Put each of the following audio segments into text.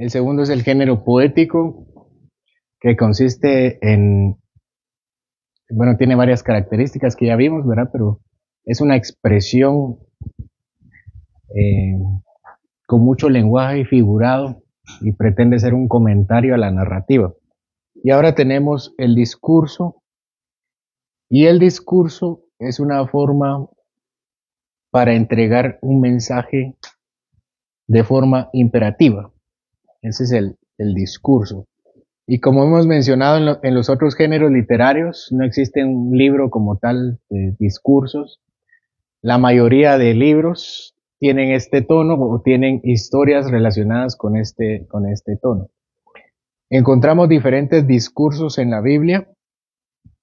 El segundo es el género poético, que consiste en, bueno, tiene varias características que ya vimos, ¿verdad? Pero es una expresión eh, con mucho lenguaje figurado y pretende ser un comentario a la narrativa. Y ahora tenemos el discurso, y el discurso es una forma para entregar un mensaje de forma imperativa. Ese es el discurso. Y como hemos mencionado en los otros géneros literarios, no existe un libro como tal de discursos. La mayoría de libros tienen este tono o tienen historias relacionadas con este tono. Encontramos diferentes discursos en la Biblia.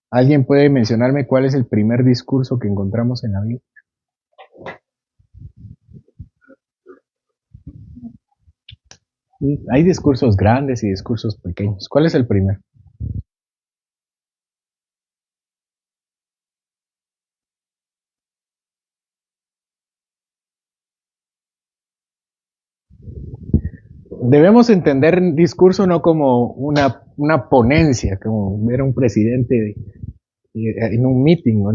¿Alguien puede mencionarme cuál es el primer discurso que encontramos en la Biblia? Hay discursos grandes y discursos pequeños. ¿Cuál es el primero? Debemos entender discurso no como una ponencia, como ver a un presidente en un meeting o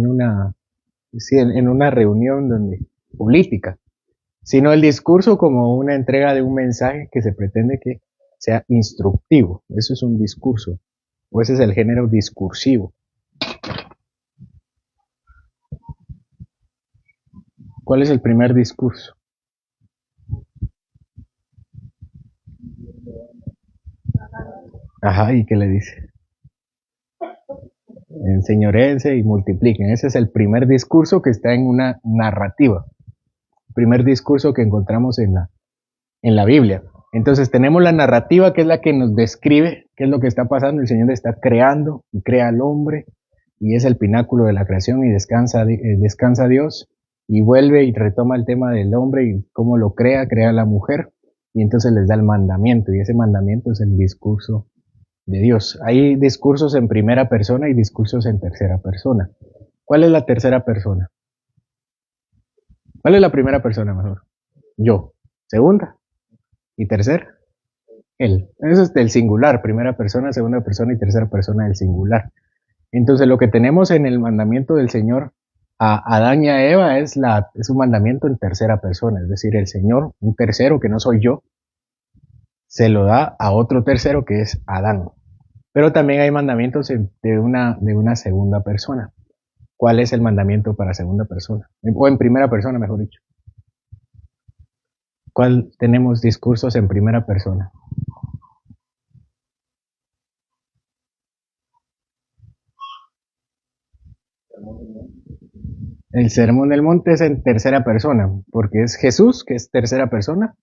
sí, en una reunión política, sino el discurso como una entrega de un mensaje que se pretende que sea instructivo. Eso es un discurso, o ese es el género discursivo. ¿Cuál es el primer discurso? Ajá, ¿y qué le dice? Enseñoréense y multipliquen. Ese es el primer discurso que está en una narrativa. Primer discurso que encontramos en la Biblia. Entonces tenemos la narrativa que es la que nos describe qué es lo que está pasando. El Señor está creando y crea al hombre y es el pináculo de la creación y descansa Dios y vuelve y retoma el tema del hombre y cómo lo crea a la mujer y entonces les da el mandamiento y ese mandamiento es el discurso de Dios. Hay discursos en primera persona y discursos en tercera persona. ¿Cuál es la tercera persona? ¿Cuál es la primera persona mejor? Yo. Segunda. ¿Y tercera? Él. Eso es del singular, primera persona, segunda persona y tercera persona del singular. Entonces lo que tenemos en el mandamiento del Señor a Adán y a Eva es un mandamiento en tercera persona, es decir, el Señor, un tercero que no soy yo, se lo da a otro tercero que es Adán. Pero también hay mandamientos de una segunda persona. ¿Cuál es el mandamiento para segunda persona? O en primera persona, mejor dicho. ¿Cuál tenemos discursos en primera persona? El Sermón del Monte es en tercera persona, porque es Jesús, que es tercera persona,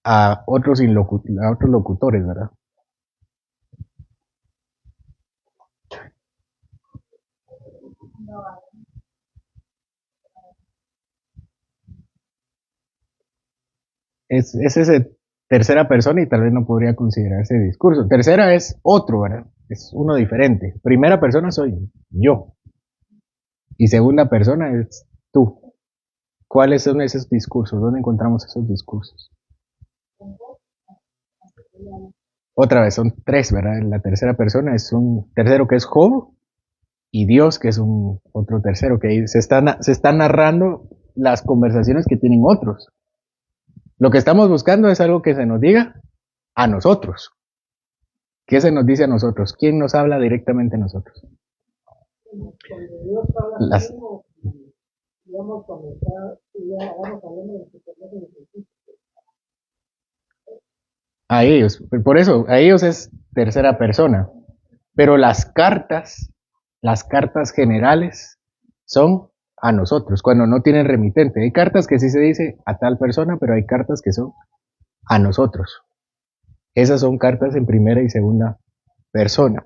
a otros locutores, ¿verdad? Es ese tercera persona y tal vez no podría considerarse discurso. Tercera es otro, ¿verdad? Es uno diferente. Primera persona soy yo y segunda persona es tú. ¿Cuáles son esos discursos? ¿Dónde encontramos esos discursos? Otra vez, son tres, ¿verdad? La tercera persona es un tercero que es Job y Dios, que es un otro tercero, que se está narrando las conversaciones que tienen otros. Lo que estamos buscando es algo que se nos diga a nosotros. ¿Qué se nos dice a nosotros? ¿Quién nos habla directamente a nosotros? Las, a ellos, por eso, a ellos es tercera persona. Pero las cartas generales son a nosotros, cuando no tienen remitente. Hay cartas que sí se dice a tal persona, pero hay cartas que son a nosotros. Esas son cartas en primera y segunda persona.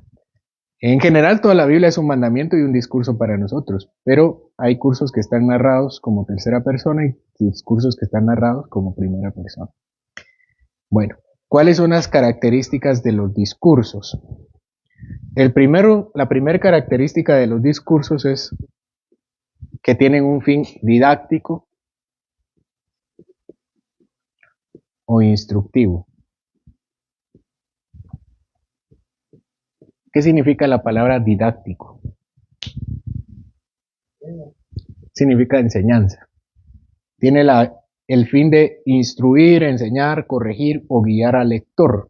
En general, toda la Biblia es un mandamiento y un discurso para nosotros, pero hay cursos que están narrados como tercera persona y discursos que están narrados como primera persona. Bueno, ¿cuáles son las características de los discursos? La primera característica de los discursos es que tienen un fin didáctico o instructivo. ¿Qué significa la palabra didáctico? Significa enseñanza. Tiene el fin de instruir, enseñar, corregir o guiar al lector.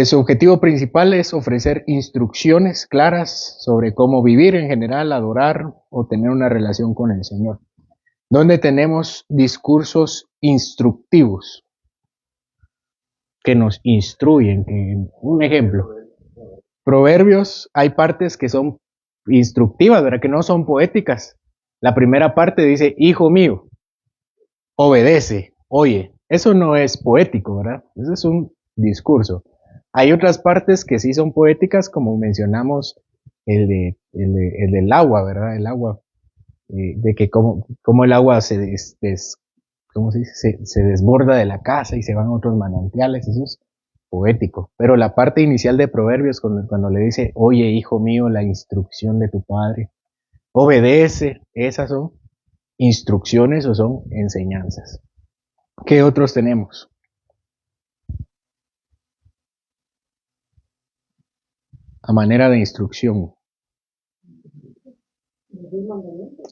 Su objetivo principal es ofrecer instrucciones claras sobre cómo vivir en general, adorar o tener una relación con el Señor. Donde tenemos discursos instructivos que nos instruyen. Un ejemplo, Proverbios, hay partes que son instructivas, ¿verdad? Que no son poéticas. La primera parte dice, hijo mío, obedece, oye. Eso no es poético, ¿verdad? Eso es un discurso. Hay otras partes que sí son poéticas, como mencionamos el del agua, ¿verdad? El agua, de que como el agua ¿cómo se dice? Se desborda de la casa y se van a otros manantiales, eso es poético. Pero la parte inicial de Proverbios, cuando le dice, oye, hijo mío, la instrucción de tu padre, obedece, esas son instrucciones o son enseñanzas. ¿Qué otros tenemos? A manera de instrucción.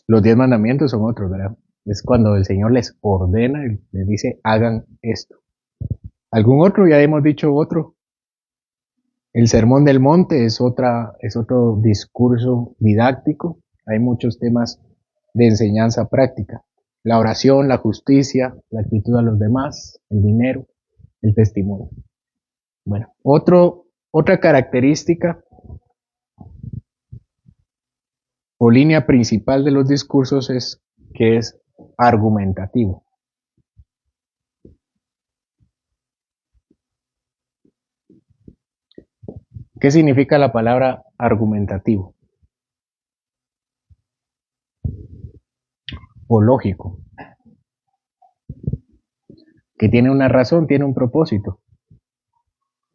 Los 10 mandamientos son otros, ¿verdad? Es cuando el Señor les ordena y les dice, hagan esto. ¿Algún otro? Ya hemos dicho otro. El Sermón del Monte es otro discurso didáctico. Hay muchos temas de enseñanza práctica. La oración, la justicia, la actitud a los demás, el dinero, el testimonio. Bueno, otra característica o línea principal de los discursos es que es argumentativo. ¿Qué significa la palabra argumentativo? O lógico. Que tiene una razón, tiene un propósito.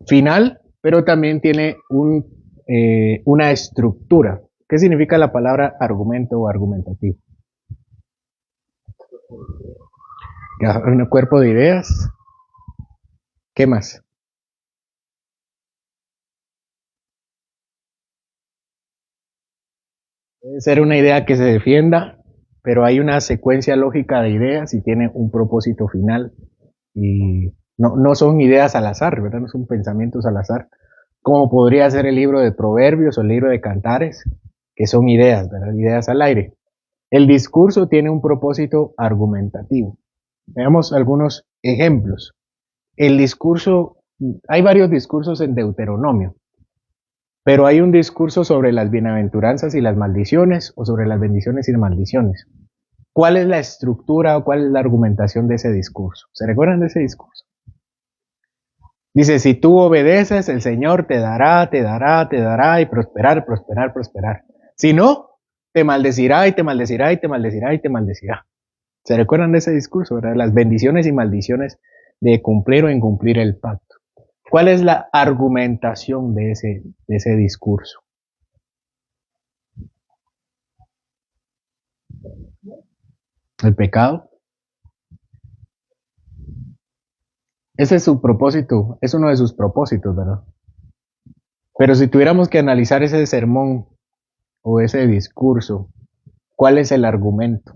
Final, pero también tiene una estructura. ¿Qué significa la palabra argumento o argumentativo? Un cuerpo de ideas. ¿Qué más? Puede ser una idea que se defienda, pero hay una secuencia lógica de ideas y tiene un propósito final. Y no son ideas al azar, ¿verdad? No son pensamientos al azar, como podría ser el libro de Proverbios o el libro de Cantares, que son ideas, ¿verdad? Ideas al aire. El discurso tiene un propósito argumentativo. Veamos algunos ejemplos. El discurso, hay varios discursos en Deuteronomio, pero hay un discurso sobre las bienaventuranzas y las maldiciones, o sobre las bendiciones y las maldiciones. ¿Cuál es la estructura o cuál es la argumentación de ese discurso? ¿Se recuerdan de ese discurso? Dice, si tú obedeces, el Señor te dará, te dará, te dará, y prosperar, prosperar, prosperar. Si no, te maldecirá y te maldecirá y te maldecirá y te maldecirá. ¿Se recuerdan de ese discurso, verdad? Las bendiciones y maldiciones de cumplir o incumplir el pacto. ¿Cuál es la argumentación de ese discurso? El pecado. Ese es su propósito, es uno de sus propósitos, ¿verdad? Pero si tuviéramos que analizar ese sermón o ese discurso, ¿cuál es el argumento?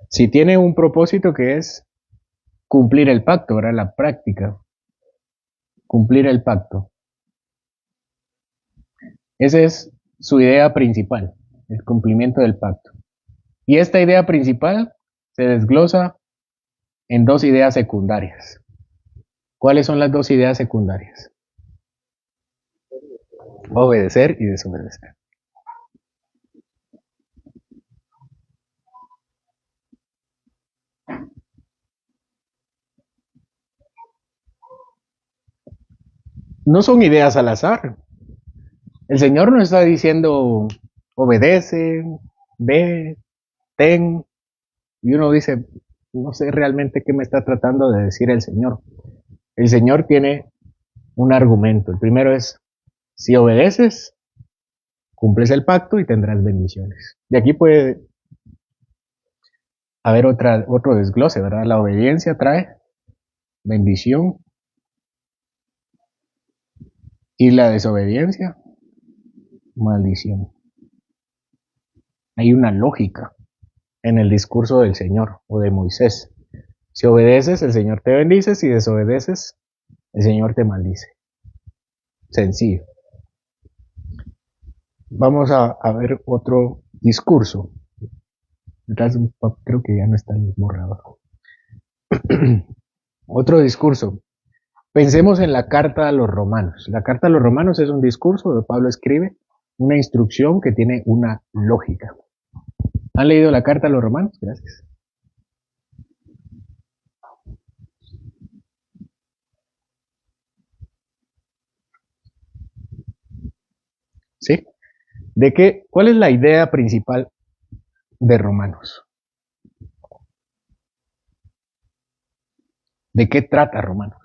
Si tiene un propósito que es cumplir el pacto, ¿verdad? La práctica, cumplir el pacto. Esa es su idea principal, el cumplimiento del pacto. Y esta idea principal se desglosa en dos ideas secundarias. ¿Cuáles son las dos ideas secundarias? Obedecer y desobedecer. No son ideas al azar. El Señor nos está diciendo, obedece, ve, ten, y uno dice, no sé realmente qué me está tratando de decir el Señor. El Señor tiene un argumento. El primero es, si obedeces, cumples el pacto y tendrás bendiciones. De aquí puede A ver, otro desglose, ¿verdad? La obediencia trae bendición y la desobediencia, maldición. Hay una lógica en el discurso del Señor o de Moisés. Si obedeces, el Señor te bendice; si desobedeces, el Señor te maldice. Sencillo. Vamos a ver otro discurso. Creo que ya no está el borrador. Otro discurso. Pensemos en la carta a los romanos. La carta a los romanos es un discurso donde Pablo escribe una instrucción que tiene una lógica. ¿Han leído la carta a los romanos? Gracias. ¿Sí? ¿Cuál es la idea principal de Romanos? ¿De qué trata Romanos?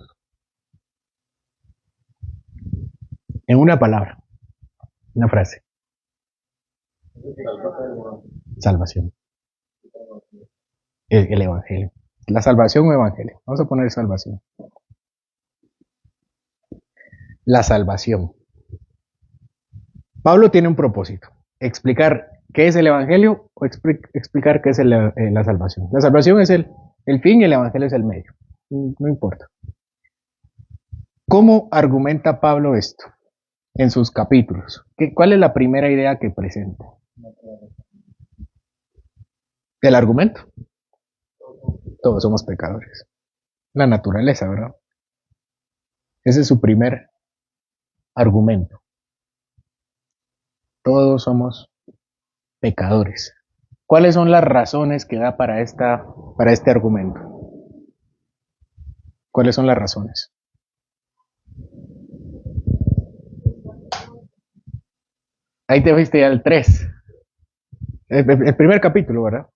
En una palabra, una frase. Salvación. El Evangelio. La salvación o Evangelio. Vamos a poner salvación. La salvación. Pablo tiene un propósito. Explicar qué es el Evangelio o explicar qué es la salvación. La salvación es el fin y el Evangelio es el medio. No importa. ¿Cómo argumenta Pablo esto en sus capítulos? ¿Cuál es la primera idea que presenta? El argumento. Todos somos pecadores. La naturaleza, ¿verdad? Ese es su primer argumento. Todos somos pecadores. ¿Cuáles son las razones que da para este argumento? ¿Cuáles son las razones? Ahí te fuiste ya al 3. El primer capítulo, ¿verdad?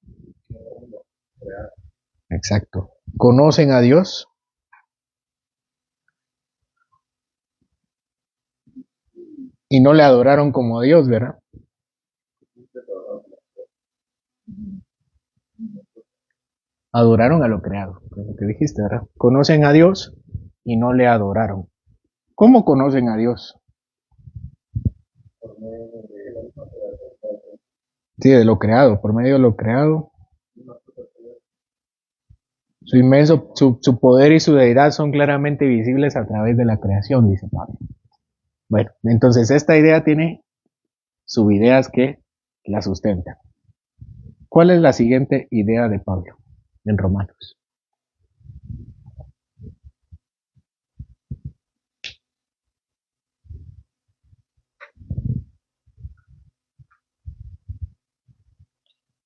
Exacto. ¿Conocen a Dios? Y no le adoraron como a Dios, ¿verdad? Adoraron a lo creado, lo que dijiste, ¿verdad? Conocen a Dios y no le adoraron. ¿Cómo conocen a Dios? Sí, de lo creado, por medio de lo creado. Su inmenso, su poder y su deidad son claramente visibles a través de la creación, dice Pablo. Bueno, entonces esta idea tiene subideas que la sustentan. ¿Cuál es la siguiente idea de Pablo en Romanos?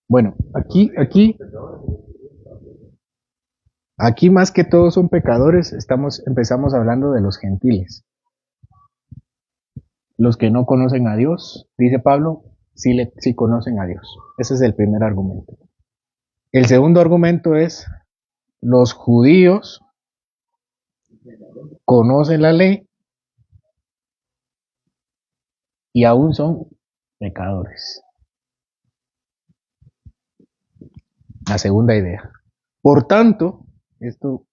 Bueno, aquí más que todos son pecadores, empezamos hablando de los gentiles. Los que no conocen a Dios, dice Pablo, sí conocen a Dios. Ese es el primer argumento. El segundo argumento es, los judíos conocen la ley y aún son pecadores. La segunda idea. Por tanto, esto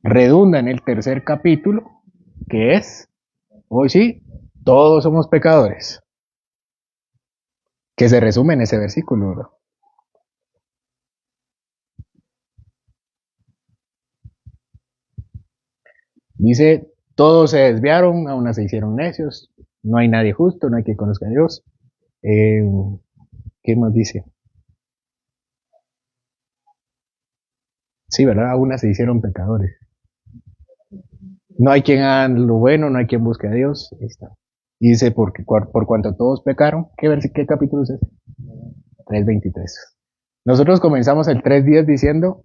redunda en el tercer capítulo, que es, hoy sí, todos somos pecadores, que se resume en ese versículo, ¿verdad? Dice, todos se desviaron, aún se hicieron necios, no hay nadie justo, no hay quien conozca a Dios. ¿Qué más dice? Sí, ¿verdad? Aún se hicieron pecadores. No hay quien haga lo bueno, no hay quien busque a Dios. Ahí está. Y dice, por cuanto todos pecaron, ¿qué capítulo es ese? 3:23. Nosotros comenzamos el 3:10 diciendo,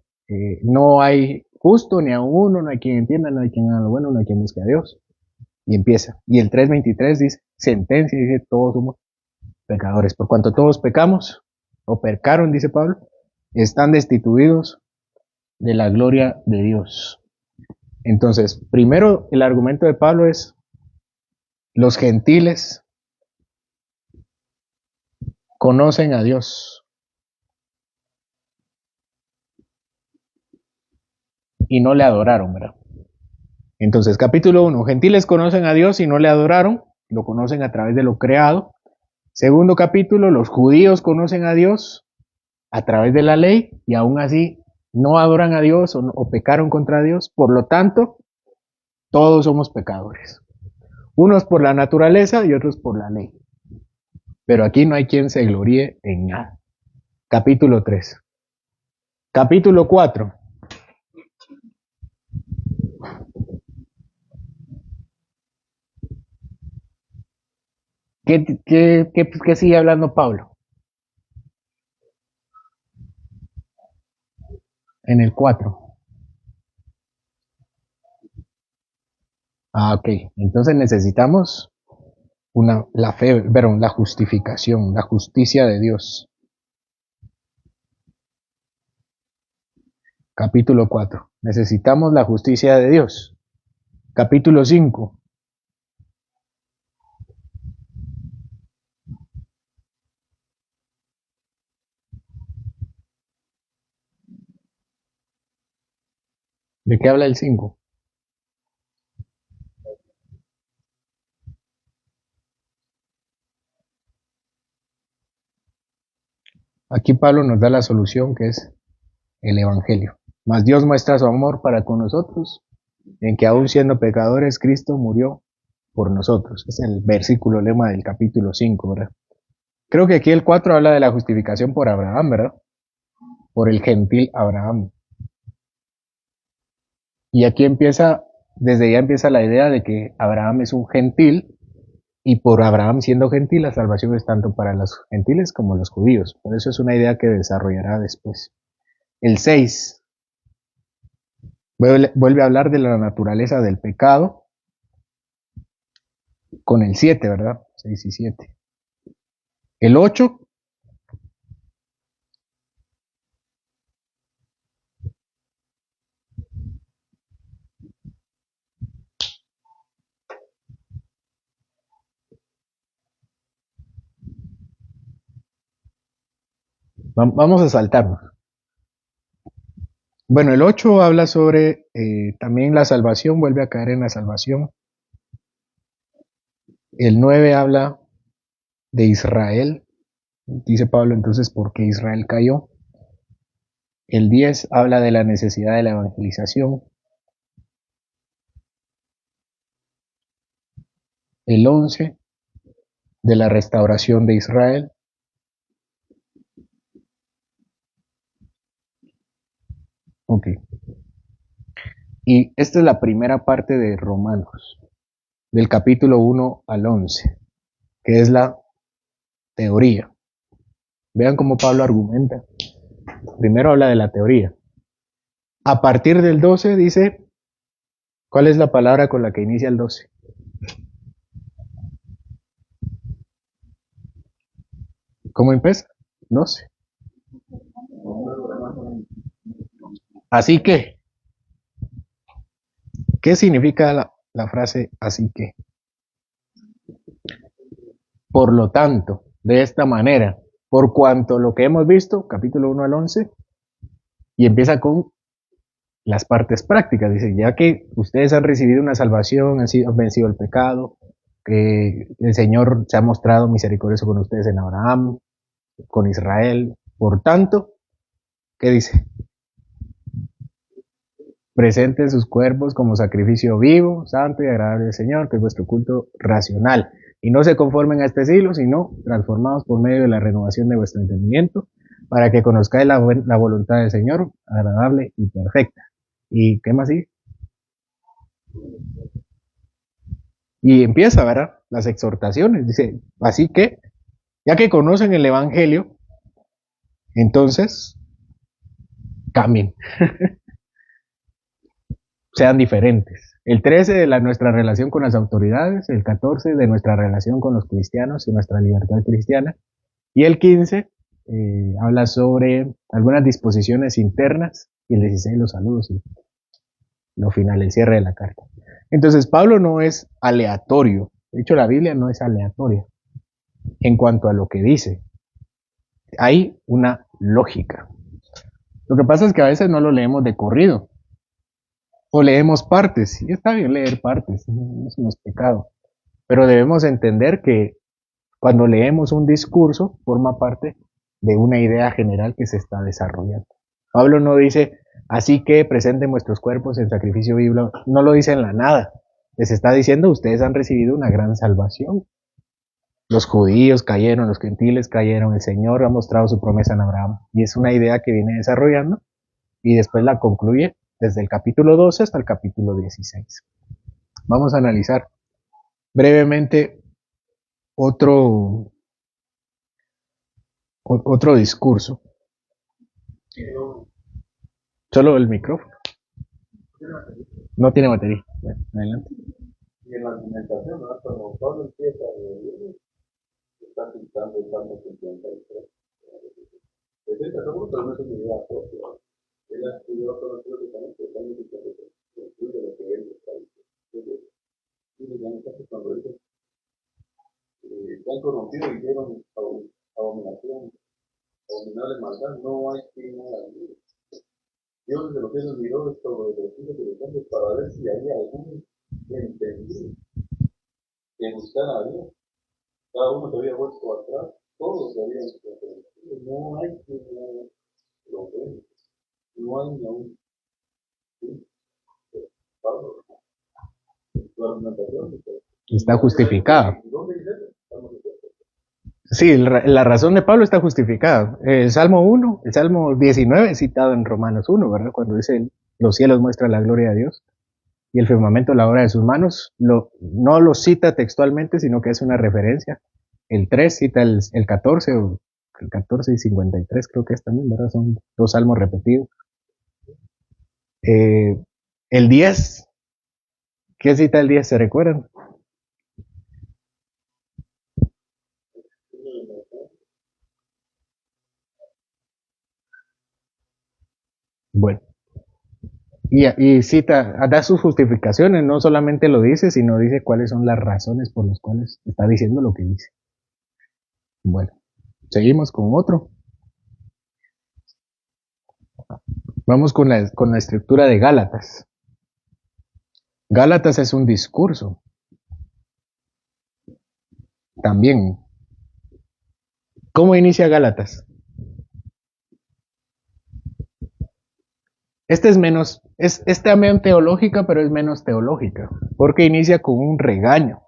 no hay justo ni a uno, no hay quien entienda, no hay quien haga lo bueno, no hay quien busque a Dios. Y empieza. Y el 3:23 dice, sentencia, dice, todos somos pecadores. Por cuanto todos pecamos, o pecaron, dice Pablo, están destituidos de la gloria de Dios. Entonces, primero el argumento de Pablo es, los gentiles conocen a Dios y no le adoraron, ¿verdad? Entonces, capítulo 1, gentiles conocen a Dios y no le adoraron, lo conocen a través de lo creado. Segundo capítulo, los judíos conocen a Dios a través de la ley y aún así no adoran a Dios o pecaron contra Dios. Por lo tanto, todos somos pecadores. Unos por la naturaleza y otros por la ley. Pero aquí no hay quien se gloríe en nada. Capítulo 3. Capítulo 4. ¿Qué sigue hablando Pablo? En el 4. Ok. Entonces necesitamos la fe, pero la justificación, la justicia de Dios. Capítulo 4. Necesitamos la justicia de Dios. Capítulo 5. ¿De qué habla el 5? Aquí Pablo nos da la solución que es el Evangelio. Mas Dios muestra su amor para con nosotros, en que aún siendo pecadores, Cristo murió por nosotros. Es el versículo lema del capítulo 5, ¿verdad? Creo que aquí el 4 habla de la justificación por Abraham, ¿verdad? Por el gentil Abraham. Y aquí desde ya empieza la idea de que Abraham es un gentil y por Abraham siendo gentil la salvación es tanto para los gentiles como los judíos. Por eso es una idea que desarrollará después. El 6 vuelve a hablar de la naturaleza del pecado con el 7, ¿verdad? 6 y 7. El 8 vamos a saltarnos. Bueno, el 8 habla sobre también la salvación, vuelve a caer en la salvación. El 9 habla de Israel. Dice Pablo entonces por qué Israel cayó. El 10 habla de la necesidad de la evangelización. El 11 de la restauración de Israel. Ok. Y esta es la primera parte de Romanos, del capítulo 1 al 11, que es la teoría. Vean cómo Pablo argumenta. Primero habla de la teoría. A partir del 12 dice, ¿cuál es la palabra con la que inicia el 12? ¿Cómo empieza? 12. Así que, ¿qué significa la frase así que? Por lo tanto, de esta manera, por cuanto lo que hemos visto, capítulo 1 al 11, y empieza con las partes prácticas. Dice, ya que ustedes han recibido una salvación, han vencido el pecado, que el Señor se ha mostrado misericordioso con ustedes en Abraham, con Israel. Por tanto, ¿qué dice? Presenten sus cuerpos como sacrificio vivo, santo y agradable al Señor, que es vuestro culto racional. Y no se conformen a este siglo, sino transformados por medio de la renovación de vuestro entendimiento, para que conozcáis la voluntad del Señor, agradable y perfecta. ¿Y qué más sigue? Y empieza, ¿verdad? Las exhortaciones. Dice, así que, ya que conocen el Evangelio, entonces cambien, sean diferentes. El 13 de nuestra relación con las autoridades, el 14 de nuestra relación con los cristianos y nuestra libertad cristiana, y el 15 habla sobre algunas disposiciones internas, y el 16 los saludos y lo final, el cierre de la carta. Entonces, Pablo no es aleatorio. De hecho, la Biblia no es aleatoria en cuanto a lo que dice. Hay una lógica. Lo que pasa es que a veces no lo leemos de corrido. O leemos partes, y está bien leer partes, eso no es pecado. Pero debemos entender que cuando leemos un discurso, forma parte de una idea general que se está desarrollando. Pablo no dice, así que presenten vuestros cuerpos en sacrificio vivo, no lo dice en la nada. Les está diciendo, ustedes han recibido una gran salvación. Los judíos cayeron, los gentiles cayeron, el Señor ha mostrado su promesa en Abraham. Y es una idea que viene desarrollando y después la concluye desde el capítulo 12 hasta el capítulo 16. Vamos a analizar brevemente otro, otro discurso. Solo el micrófono. No tiene batería. Bueno, adelante. Y en la argumentación, ¿no? Cuando Pablo empieza, está citando el Salmo 53. Presenta todo, pero no es una idea propia. Él ha estudiado todo teóricamente el Salmo 53, incluye lo que él está diciendo. Y le llaman casi cuando dice, están corrompidos y llevan abominación, abominable maldad, no hay quien haga bien. Dios desde los cielos miró sobre los hijos de los hombres para ver si había algún entendido que buscara a Dios. Cada uno se había vuelto atrás, todos se habían arrepentido. No hay quien lo ve, no hay ni aún. ¿Sí? Pablo, su argumentación Está justificada. ¿dónde dice eso? Estamos de acuerdo. Sí, la razón de Pablo está justificada. El Salmo 1, el Salmo 19 citado en Romanos 1, ¿verdad? Cuando dice, los cielos muestran la gloria de Dios y el firmamento la obra de sus manos, no lo cita textualmente, sino que es una referencia. El 3 cita el 14, o el 14 y 53 creo que es también, ¿verdad? Son dos salmos repetidos. El 10, ¿qué cita el 10? ¿Se recuerdan? Bueno, y cita, da sus justificaciones, no solamente lo dice, sino dice cuáles son las razones por las cuales está diciendo lo que dice. Bueno, seguimos con otro. Vamos con la estructura de Gálatas. Gálatas es un discurso. También. ¿Cómo inicia Gálatas? Este es menos, es también teológica, pero es menos teológica, porque inicia con un regaño.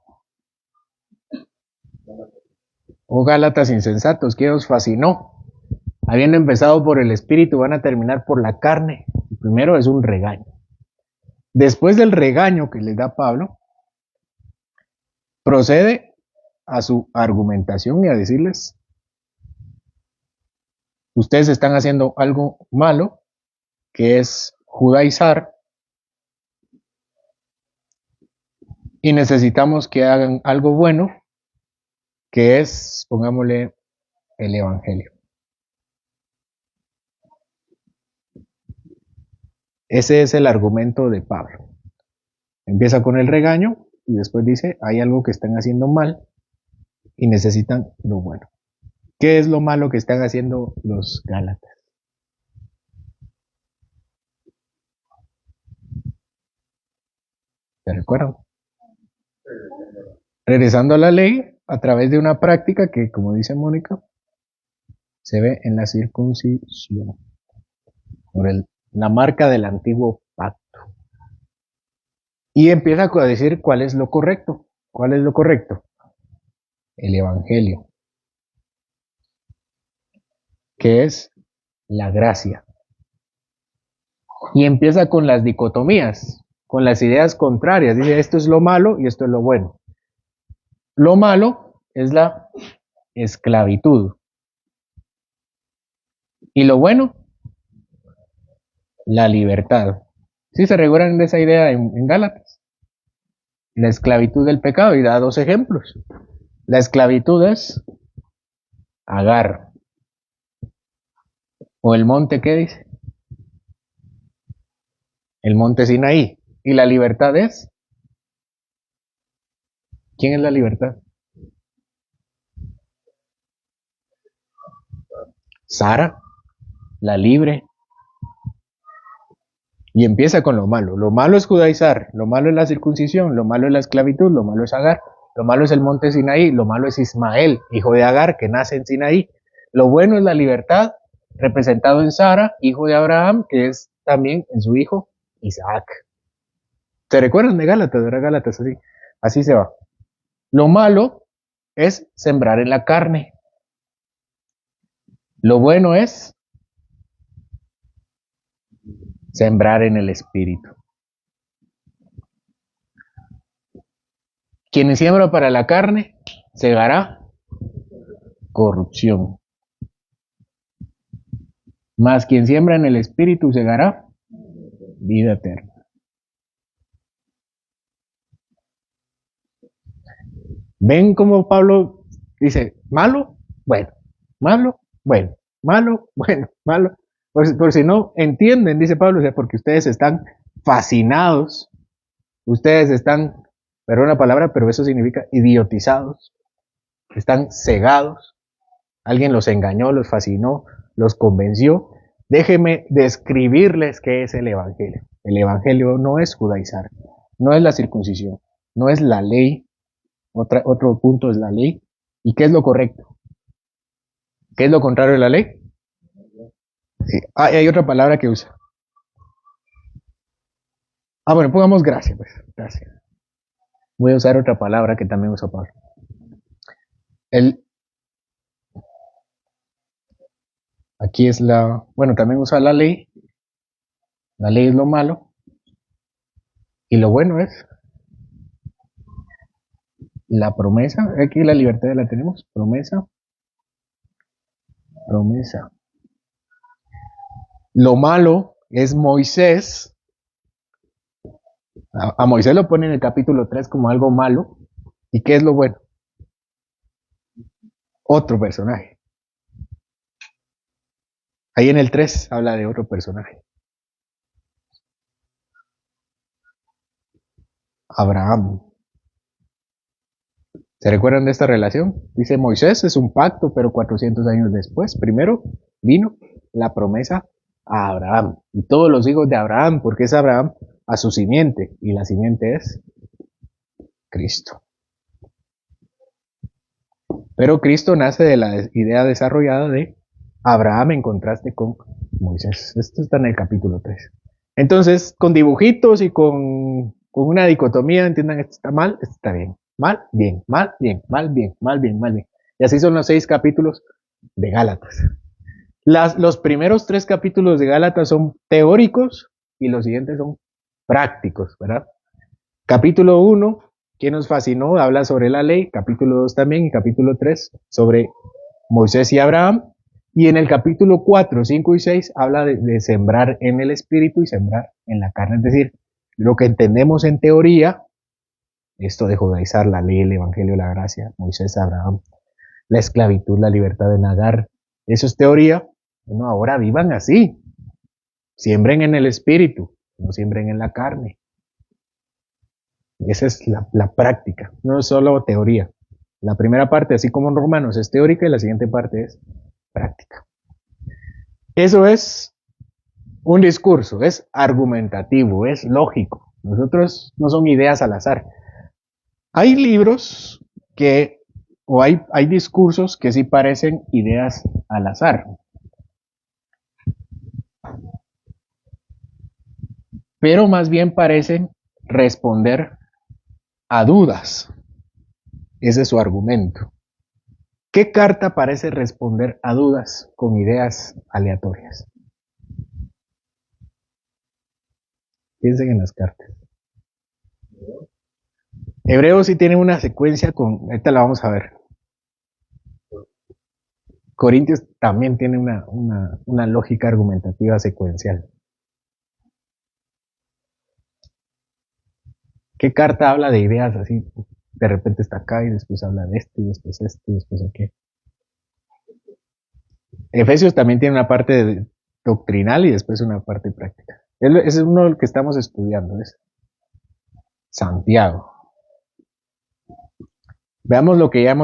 Oh Gálatas insensatos, ¿qué os fascinó? Habiendo empezado por el espíritu, van a terminar por la carne. Primero es un regaño. Después del regaño que les da Pablo, procede a su argumentación y a decirles, ustedes están haciendo algo malo, que es judaizar, y necesitamos que hagan algo bueno, que es, pongámosle, el Evangelio. Ese es el argumento de Pablo. Empieza con el regaño y después dice, hay algo que están haciendo mal y necesitan lo bueno. ¿Qué es lo malo que están haciendo los Gálatas? ¿Se recuerdan? Regresando a la ley a través de una práctica que, como dice Mónica, se ve en la circuncisión, por la marca del antiguo pacto. Y empieza a decir cuál es lo correcto. ¿Cuál es lo correcto? El Evangelio, que es la gracia. Y empieza con las dicotomías, con las ideas contrarias. Dice, esto es lo malo y esto es lo bueno. Lo malo es la esclavitud. Y lo bueno, la libertad. ¿Sí se recuerdan de esa idea en Gálatas? La esclavitud del pecado, y da dos ejemplos. La esclavitud es Agar. O el monte, ¿qué dice? El monte Sinaí. Y la libertad es, ¿quién es la libertad? Sara, la libre. Y empieza con lo malo. Lo malo es judaizar, lo malo es la circuncisión, lo malo es la esclavitud, lo malo es Agar, lo malo es el monte Sinaí, lo malo es Ismael, hijo de Agar, que nace en Sinaí. Lo bueno es la libertad, representado en Sara, hijo de Abraham, que es también en su hijo Isaac. ¿Se recuerdan de Gálatas? Era Gálatas así. Así se va. Lo malo es sembrar en la carne. Lo bueno es sembrar en el espíritu. Quien siembra para la carne, segará corrupción. Mas quien siembra en el espíritu, segará vida eterna. ¿Ven cómo Pablo dice, malo, bueno, malo, bueno, malo, bueno, malo? Por si no entienden, dice Pablo, o sea, porque ustedes están fascinados, ustedes están, perdón la palabra, pero eso significa idiotizados, están cegados, alguien los engañó, los fascinó, los convenció. Déjenme describirles qué es el Evangelio. El Evangelio no es judaizar, no es la circuncisión, no es la ley. Otro punto es la ley. ¿Y qué es lo correcto? ¿Qué es lo contrario de la ley? Sí. Hay otra palabra que usa. Bueno, pongamos gracia, pues. Gracia. Voy a usar otra palabra que también usa Pablo. Aquí es bueno, también usa la ley. La ley es lo malo. Y lo bueno es la promesa. Aquí la libertad la tenemos. Promesa. Promesa. Lo malo es Moisés. A Moisés lo pone en el capítulo 3 como algo malo. ¿Y qué es lo bueno? Otro personaje. Ahí en el 3 habla de otro personaje. Abraham. ¿Se recuerdan de esta relación? Dice Moisés es un pacto, pero 400 años después, primero vino la promesa a Abraham y todos los hijos de Abraham, porque es Abraham a su simiente y la simiente es Cristo. Pero Cristo nace de la idea desarrollada de Abraham en contraste con Moisés. Esto está en el capítulo 3. Entonces, con dibujitos y con una dicotomía, entiendan, esto está mal, esto está bien. Mal, bien, mal, bien, mal, bien, mal, bien, mal, bien. Y así son los 6 capítulos de Gálatas. Los primeros 3 capítulos de Gálatas son teóricos y los siguientes son prácticos, ¿verdad? Capítulo 1, que nos fascinó, habla sobre la ley. Capítulo 2 también y capítulo 3 sobre Moisés y Abraham. Y en el capítulo 4, 5 y 6 habla de sembrar en el espíritu y sembrar en la carne. Es decir, lo que entendemos en teoría, esto de judaizar, la ley, el evangelio, la gracia, Moisés, Abraham, la esclavitud, la libertad en Agar, eso es teoría. Bueno, ahora vivan así. Siembren en el espíritu, no siembren en la carne. Esa es la práctica, no es solo teoría. La primera parte, así como en Romanos, es teórica y la siguiente parte es práctica. Eso es un discurso, es argumentativo, es lógico. Nosotros no son ideas al azar. Hay libros o hay discursos que sí parecen ideas al azar. Pero más bien parecen responder a dudas. Ese es su argumento. ¿Qué carta parece responder a dudas con ideas aleatorias? Piensen en las cartas. Hebreos sí tiene una secuencia esta la vamos a ver. Corintios también tiene una lógica argumentativa secuencial. ¿Qué carta habla de ideas así? De repente está acá y después habla de esto y después esto y después aquello. Efesios también tiene una parte doctrinal y después una parte práctica. Ese es uno del que estamos estudiando, es Santiago. Veamos lo que ya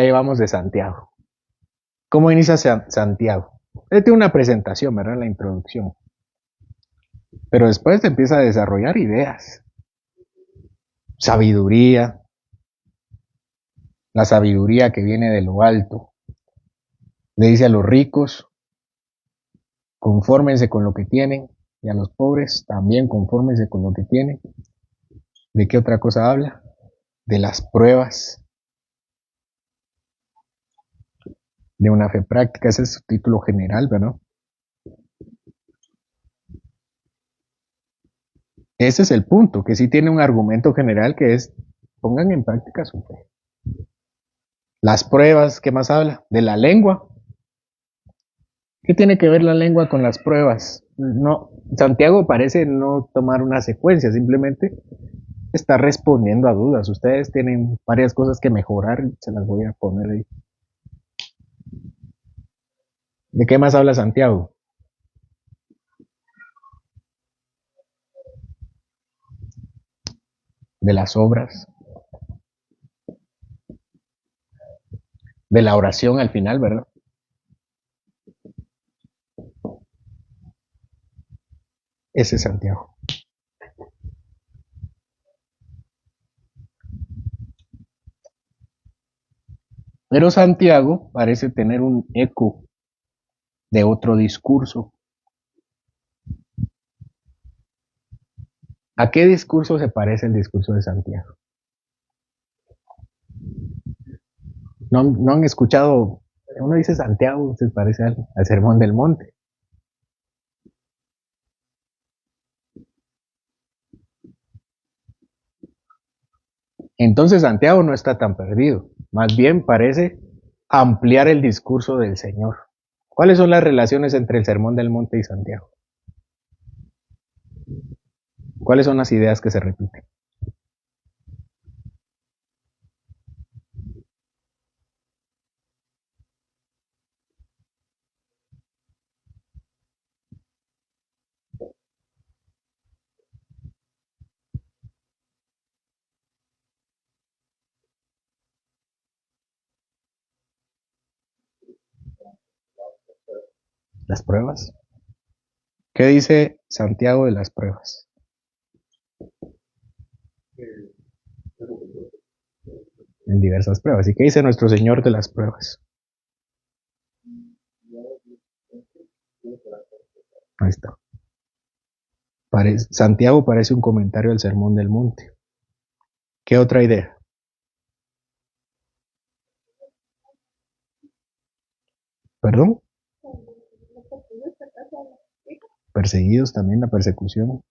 llevamos de Santiago. ¿Cómo inicia Santiago? Él tiene una presentación, ¿verdad? La introducción. Pero después empieza a desarrollar ideas, sabiduría, la sabiduría que viene de lo alto. Le dice a los ricos, confórmense con lo que tienen, y a los pobres también confórmense con lo que tienen. ¿De qué otra cosa habla? De las pruebas, de una fe práctica. Ese es su título general, ¿verdad? Ese es el punto, que sí tiene un argumento general que es, pongan en práctica su fe. Las pruebas, ¿qué más habla? De la lengua. ¿Qué tiene que ver la lengua con las pruebas? No, Santiago parece no tomar una secuencia, simplemente está respondiendo a dudas. Ustedes tienen varias cosas que mejorar, se las voy a poner ahí. ¿De qué más habla Santiago? De las obras, de la oración al final, ¿verdad? Ese es Santiago. Pero Santiago parece tener un eco de otro discurso. ¿A qué discurso se parece el discurso de Santiago? ¿No han escuchado? Uno dice Santiago, se parece al Sermón del Monte. Entonces Santiago no está tan perdido, más bien parece ampliar el discurso del Señor. ¿Cuáles son las relaciones entre el Sermón del Monte y Santiago? ¿Cuáles son las ideas que se repiten? Las pruebas. ¿Qué dice Santiago de las pruebas? En diversas pruebas. ¿Y qué dice nuestro Señor de las pruebas? Ahí está. Santiago parece un comentario al Sermón del Monte. ¿Qué otra idea? ¿Perdón? Perseguidos también, la persecución.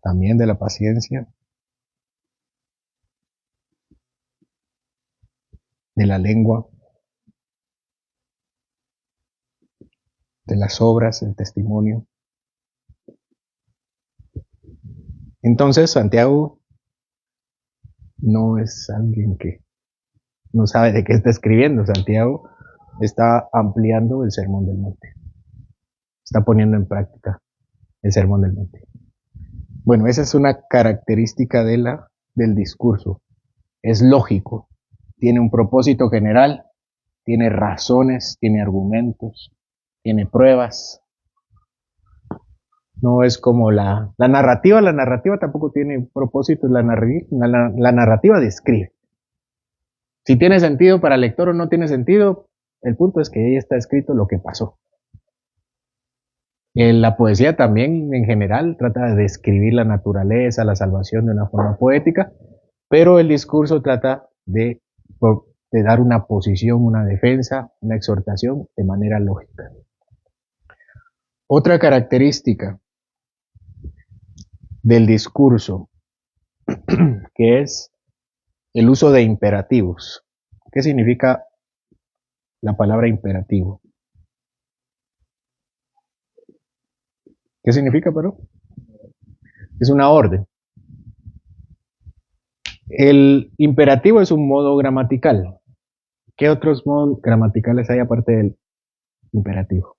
También de la paciencia, de la lengua, de las obras, el testimonio. Entonces Santiago no es alguien que no sabe de qué está escribiendo. Santiago está ampliando el Sermón del Monte. Está poniendo en práctica el Sermón del Monte. Bueno, esa es una característica del discurso. Es lógico, tiene un propósito general, tiene razones, tiene argumentos, tiene pruebas. No es como la narrativa tampoco tiene propósito, la narrativa describe. Si tiene sentido para el lector o no tiene sentido, el punto es que ahí está escrito lo que pasó. La poesía también en general trata de describir la naturaleza, la salvación de una forma poética, pero el discurso trata de dar una posición, una defensa, una exhortación de manera lógica. Otra característica del discurso, que es el uso de imperativos. ¿Qué significa la palabra imperativo? ¿Qué significa, pero? Es una orden. El imperativo es un modo gramatical. ¿Qué otros modos gramaticales hay aparte del imperativo?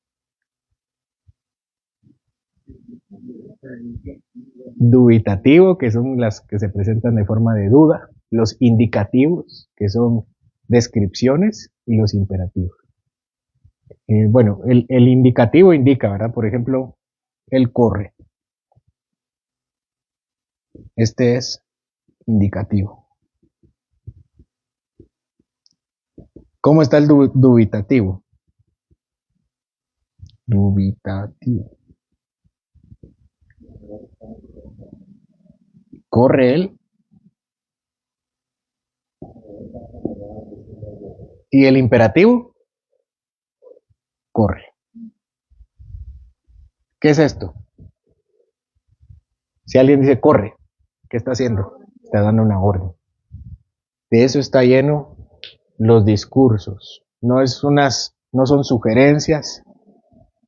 dubitativo, que son las que se presentan de forma de duda, los indicativos, que son descripciones, y los imperativos. Bueno, el indicativo indica, ¿verdad? Por ejemplo, él corre. Este es indicativo. ¿Cómo está el dubitativo? Dubitativo. ¿Corre él? ¿Y el imperativo? Corre. ¿Qué es esto? Si alguien dice corre, ¿qué está haciendo? Está dando una orden. De eso está lleno los discursos. No son sugerencias,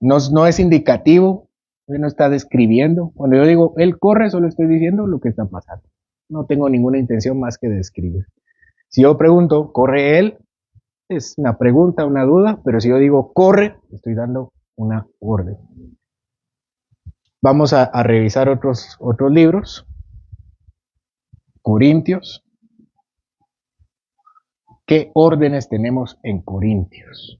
no es indicativo, él no está describiendo. Cuando yo digo él corre, solo estoy diciendo lo que está pasando. No tengo ninguna intención más que describir. Si yo pregunto, ¿corre él? Es una pregunta, una duda, pero si yo digo corre, estoy dando una orden. Vamos a revisar otros libros. Corintios. ¿Qué órdenes tenemos en Corintios?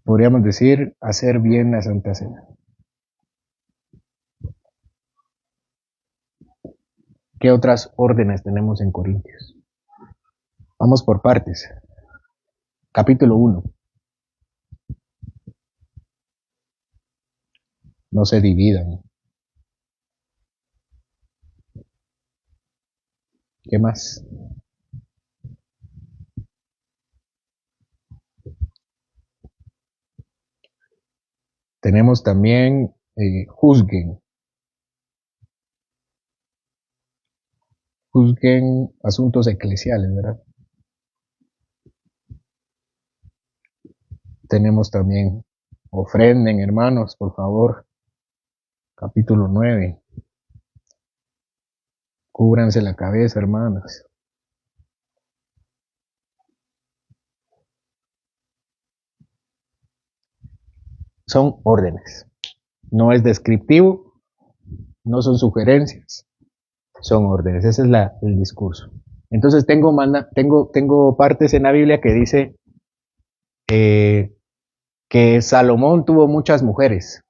Podríamos decir hacer bien la Santa Cena. ¿Qué otras órdenes tenemos en Corintios? Vamos por partes. Capítulo 1. No se dividan. ¿Qué más? Tenemos también juzguen. Juzguen asuntos eclesiales, ¿verdad? Tenemos también ofrenden, hermanos, por favor. Capítulo 9. Cúbranse la cabeza, hermanas. Son órdenes. No es descriptivo, no son sugerencias, son órdenes. Ese es el discurso. Entonces tengo partes en la Biblia que dice que Salomón tuvo muchas mujeres.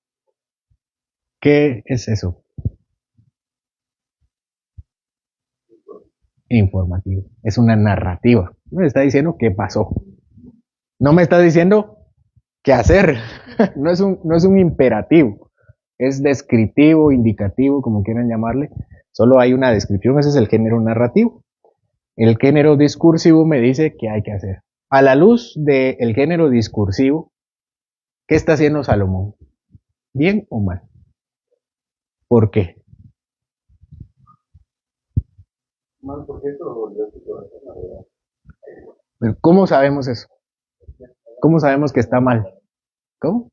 ¿Qué es eso? Informativo. Es una narrativa. No me está diciendo qué pasó. No me está diciendo qué hacer. No es un imperativo. Es descriptivo, indicativo, como quieran llamarle. Solo hay una descripción. Ese es el género narrativo. El género discursivo me dice qué hay que hacer. A la luz del género discursivo, ¿qué está haciendo Salomón? ¿Bien o mal? ¿Por qué? Mal porque esto lo volvió a su corazón, la verdad. Pero ¿cómo sabemos eso? ¿Cómo sabemos que está mal? ¿Cómo?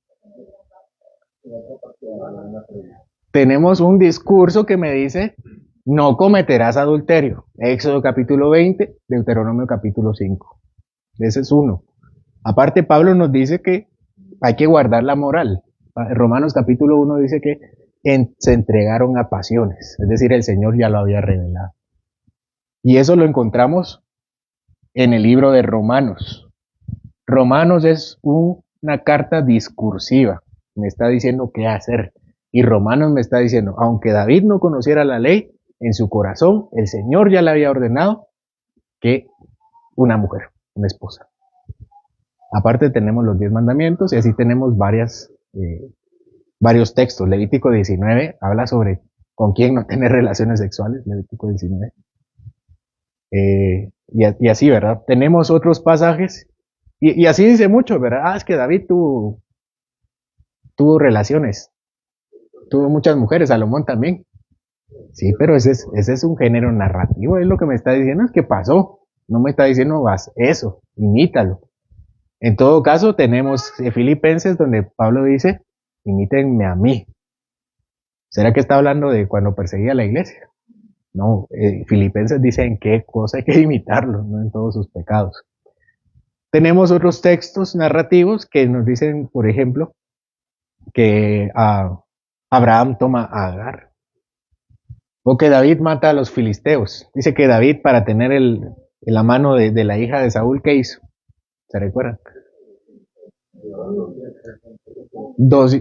Tenemos un discurso que me dice, no cometerás adulterio. Éxodo capítulo 20, Deuteronomio capítulo 5. Ese es uno. Aparte, Pablo nos dice que hay que guardar la moral. Romanos capítulo 1 dice que se entregaron a pasiones, es decir, el Señor ya lo había revelado. Y eso lo encontramos en el libro de Romanos. Romanos es una carta discursiva, me está diciendo qué hacer. Y Romanos me está diciendo, aunque David no conociera la ley, en su corazón el Señor ya le había ordenado que una mujer, una esposa. Aparte tenemos los 10 mandamientos y así tenemos varios textos. Levítico 19 habla sobre con quién no tener relaciones sexuales, Levítico 19. Y así, ¿verdad? Tenemos otros pasajes y así dice mucho, ¿verdad? Es que David tuvo relaciones, tuvo muchas mujeres, Salomón también. Sí, pero ese es un género narrativo, es lo que me está diciendo, es que pasó. No me está diciendo, vas, eso, imítalo. En todo caso, tenemos Filipenses donde Pablo dice, imítenme a mí. ¿Será que está hablando de cuando perseguía a la iglesia? No, Filipenses dice en qué cosa hay que imitarlo, no en todos sus pecados. Tenemos otros textos narrativos que nos dicen, por ejemplo, que Abraham toma a Agar, o que David mata a los filisteos. Dice que David, para tener la mano de la hija de Saúl, ¿qué hizo? ¿Se recuerdan?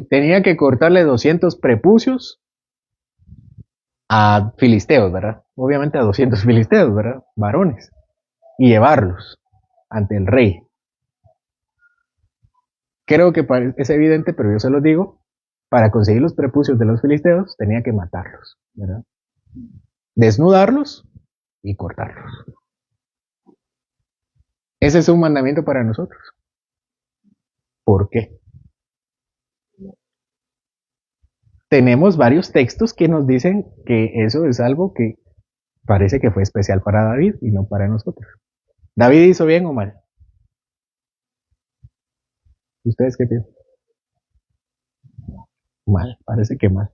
Tenía que cortarle 200 prepucios a filisteos, ¿verdad? Obviamente a 200 filisteos, ¿verdad? Varones. Y llevarlos ante el rey. Creo que es evidente, pero yo se los digo, para conseguir los prepucios de los filisteos tenía que matarlos, ¿verdad? Desnudarlos y cortarlos. Ese es un mandamiento para nosotros. ¿Por qué? Tenemos varios textos que nos dicen que eso es algo que parece que fue especial para David y no para nosotros. ¿David hizo bien o mal? ¿Ustedes qué piensan? Mal, parece que mal.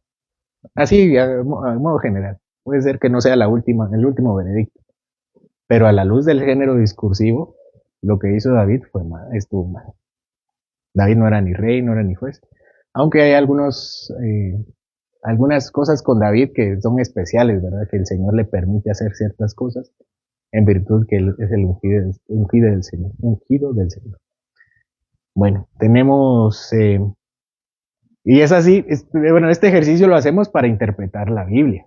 Así, a modo general. Puede ser que no sea el último veredicto. Pero a la luz del género discursivo, lo que hizo David fue mal, estuvo mal. David no era ni rey, no era ni juez. Aunque hay algunas cosas con David que son especiales, ¿verdad? Que el Señor le permite hacer ciertas cosas en virtud que él es el ungido del Señor. Ungido del Señor. Bueno, tenemos... y es así, bueno, este ejercicio lo hacemos para interpretar la Biblia.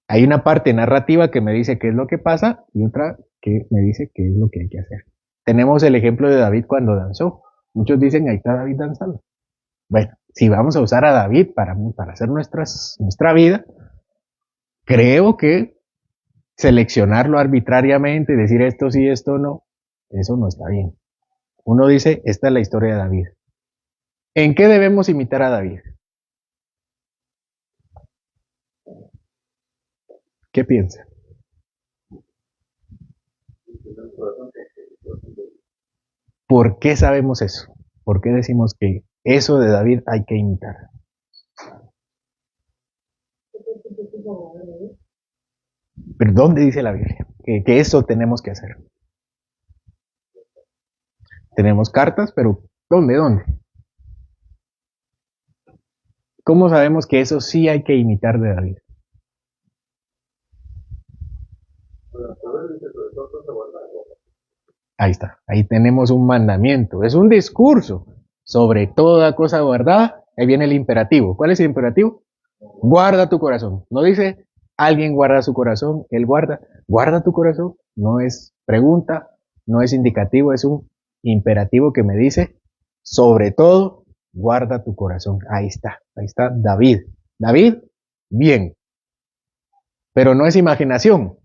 Hay una parte narrativa que me dice qué es lo que pasa y otra que me dice qué es lo que hay que hacer. Tenemos el ejemplo de David cuando danzó. Muchos dicen, ahí está David danzando. Bueno, si vamos a usar a David para hacer nuestra vida, creo que seleccionarlo arbitrariamente y decir esto sí, esto no, eso no está bien. Uno dice, esta es la historia de David. ¿En qué debemos imitar a David? ¿Qué piensa? ¿Por qué sabemos eso? ¿Por qué decimos que eso de David hay que imitar? ¿Pero dónde dice la Biblia? Que eso tenemos que hacer. Tenemos cartas, pero ¿dónde? ¿Dónde? ¿Cómo sabemos que eso sí hay que imitar de David? Ahí está, ahí tenemos un mandamiento, es un discurso sobre toda cosa guardada. Ahí viene el imperativo. ¿Cuál es el imperativo? Guarda tu corazón. No dice alguien guarda su corazón, él guarda. Guarda tu corazón. No es pregunta, no es indicativo, es un imperativo que me dice, sobre todo, guarda tu corazón. Ahí está David. David, bien, pero no es imaginación.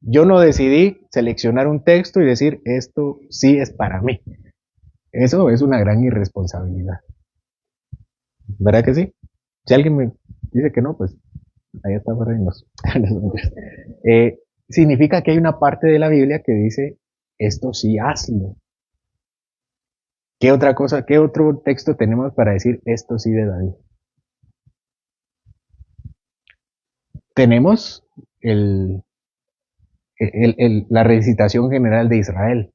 Yo no decidí seleccionar un texto y decir, esto sí es para mí. Eso es una gran irresponsabilidad. ¿Verdad que sí? Si alguien me dice que no, pues ahí está para nos. Significa que hay una parte de la Biblia que dice, esto sí hazlo. ¿Qué otra cosa, qué otro texto tenemos para decir esto sí de David? Tenemos la recitación general de Israel.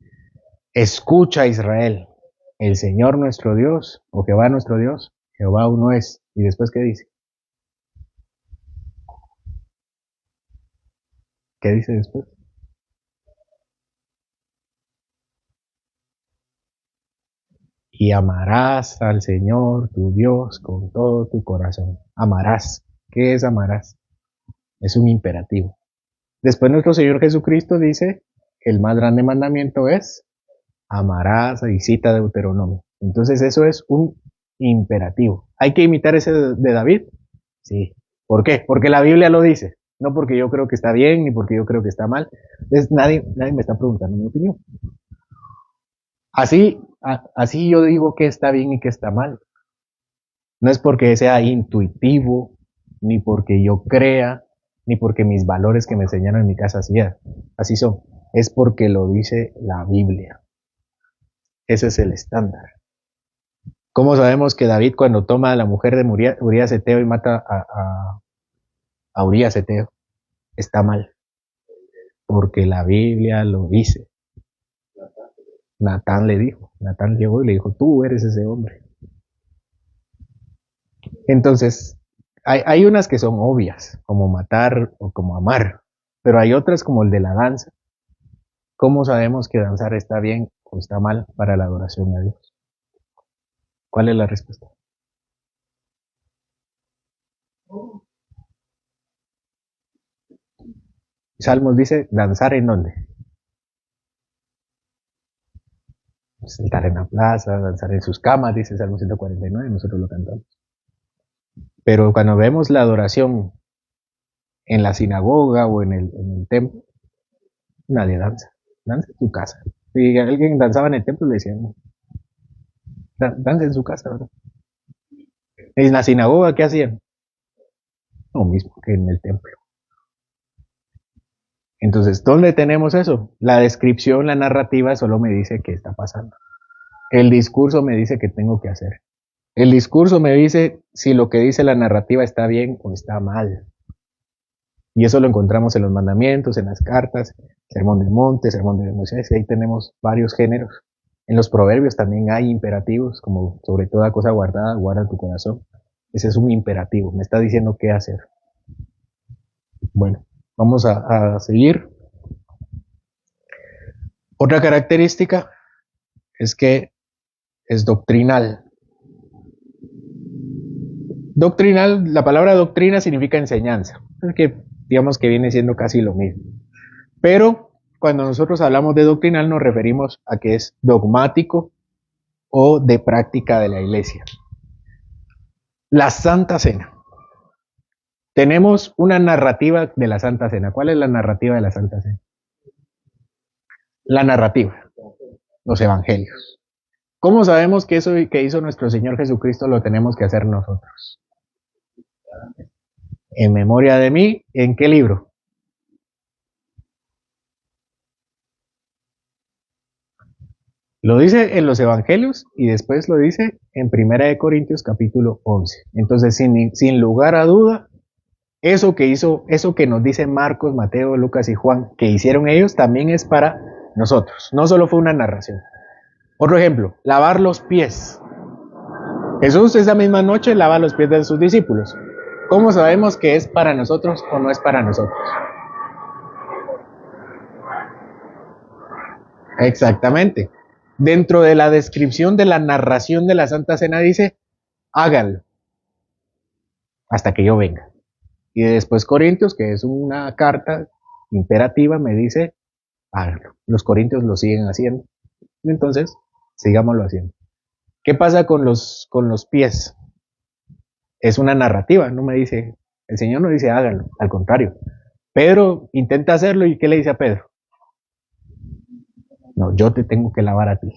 Escucha Israel, el Señor nuestro Dios, o Jehová nuestro Dios, Jehová uno es. ¿Y después qué dice? ¿Qué dice después? Y amarás al Señor tu Dios con todo tu corazón. Amarás. ¿Qué es amarás? Es un imperativo. Después nuestro Señor Jesucristo dice, el más grande mandamiento es, amarás, y cita Deuteronomio. Entonces eso es un imperativo. ¿Hay que imitar ese de David? Sí. ¿Por qué? Porque la Biblia lo dice. No porque yo creo que está bien, ni porque yo creo que está mal. Entonces nadie me está preguntando mi opinión. Así yo digo que está bien y que está mal. No es porque sea intuitivo, ni porque yo crea, ni porque mis valores que me enseñaron en mi casa así son. Es porque lo dice la Biblia. Ese es el estándar. ¿Cómo sabemos que David cuando toma a la mujer de Urías Eteo y mata a Urías Eteo está mal? Porque la Biblia lo dice. Natán le dijo, Natán llegó y le dijo, tú eres ese hombre. Entonces, hay unas que son obvias, como matar o como amar, pero hay otras como el de la danza. ¿Cómo sabemos que danzar está bien o está mal para la adoración a Dios? ¿Cuál es la respuesta? Salmos dice, ¿danzar en dónde? Sentar en la plaza, danzar en sus camas, dice Salmo 149, nosotros lo cantamos. Pero cuando vemos la adoración en la sinagoga o en el templo, nadie danza. Danza en su casa. Si alguien danzaba en el templo, le decían, no, danza en su casa, ¿verdad? En la sinagoga, ¿qué hacían? Lo mismo que en el templo. Entonces, ¿dónde tenemos eso? La descripción, la narrativa solo me dice qué está pasando. El discurso me dice qué tengo que hacer. El discurso me dice si lo que dice la narrativa está bien o está mal. Y eso lo encontramos en los mandamientos, en las cartas, sermón del monte, sermón de Moisés, y ahí tenemos varios géneros. En los proverbios también hay imperativos, como sobre toda cosa guardada, guarda tu corazón. Ese es un imperativo, me está diciendo qué hacer. Bueno, vamos a seguir. Otra característica es que es doctrinal. Doctrinal, la palabra doctrina significa enseñanza, es que digamos que viene siendo casi lo mismo. Pero cuando nosotros hablamos de doctrinal nos referimos a que es dogmático o de práctica de la iglesia. La Santa Cena. Tenemos una narrativa de la Santa Cena. ¿Cuál es la narrativa de la Santa Cena? La narrativa, los evangelios. ¿Cómo sabemos que eso que hizo nuestro Señor Jesucristo lo tenemos que hacer nosotros? En memoria de mí, ¿en qué libro? Lo dice en los evangelios y después lo dice en 1 Corintios capítulo 11. Entonces, sin lugar a duda, eso que hizo, eso que nos dice Marcos, Mateo, Lucas y Juan, que hicieron ellos, también es para nosotros. No solo fue una narración. Otro ejemplo, lavar los pies. Jesús esa misma noche lava los pies de sus discípulos. ¿Cómo sabemos que es para nosotros o no es para nosotros? Exactamente. Dentro de la descripción de la narración de la Santa Cena dice, háganlo hasta que yo venga. Y después Corintios, que es una carta imperativa, me dice, háganlo. Los corintios lo siguen haciendo. Entonces, sigámoslo haciendo. ¿Qué pasa con los pies? Es una narrativa, no me dice, el Señor no dice háganlo, al contrario. Pedro intenta hacerlo y ¿qué le dice a Pedro? No, yo te tengo que lavar a ti.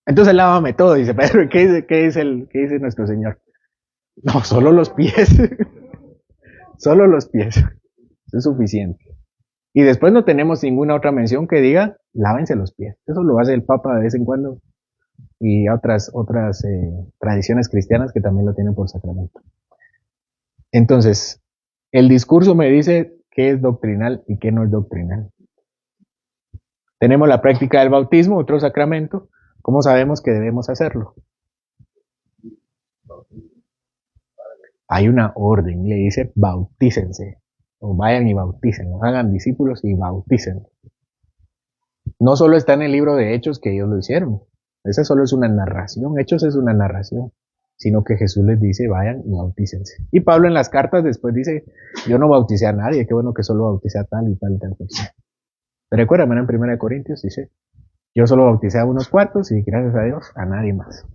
Entonces lávame todo, dice Pedro. ¿Qué dice nuestro Señor? No, solo los pies. Solo los pies. Eso es suficiente. Y después no tenemos ninguna otra mención que diga, lávense los pies. Eso lo hace el Papa de vez en cuando. Y otras tradiciones cristianas que también lo tienen por sacramento. Entonces, el discurso me dice qué es doctrinal y qué no es doctrinal. Tenemos la práctica del bautismo, otro sacramento. ¿Cómo sabemos que debemos hacerlo? Hay una orden, le dice bautícense, o vayan y bauticen, hagan discípulos y bauticen. No solo está en el libro de Hechos que ellos lo hicieron, esa solo es una narración, Hechos es una narración, sino que Jesús les dice vayan y bautícense. Y Pablo en las cartas después dice, yo no bauticé a nadie, qué bueno que solo bauticé a tal y tal y tal persona. Pero recuerdan, en 1 Corintios dice, yo solo bauticé a unos cuantos y gracias a Dios a nadie más.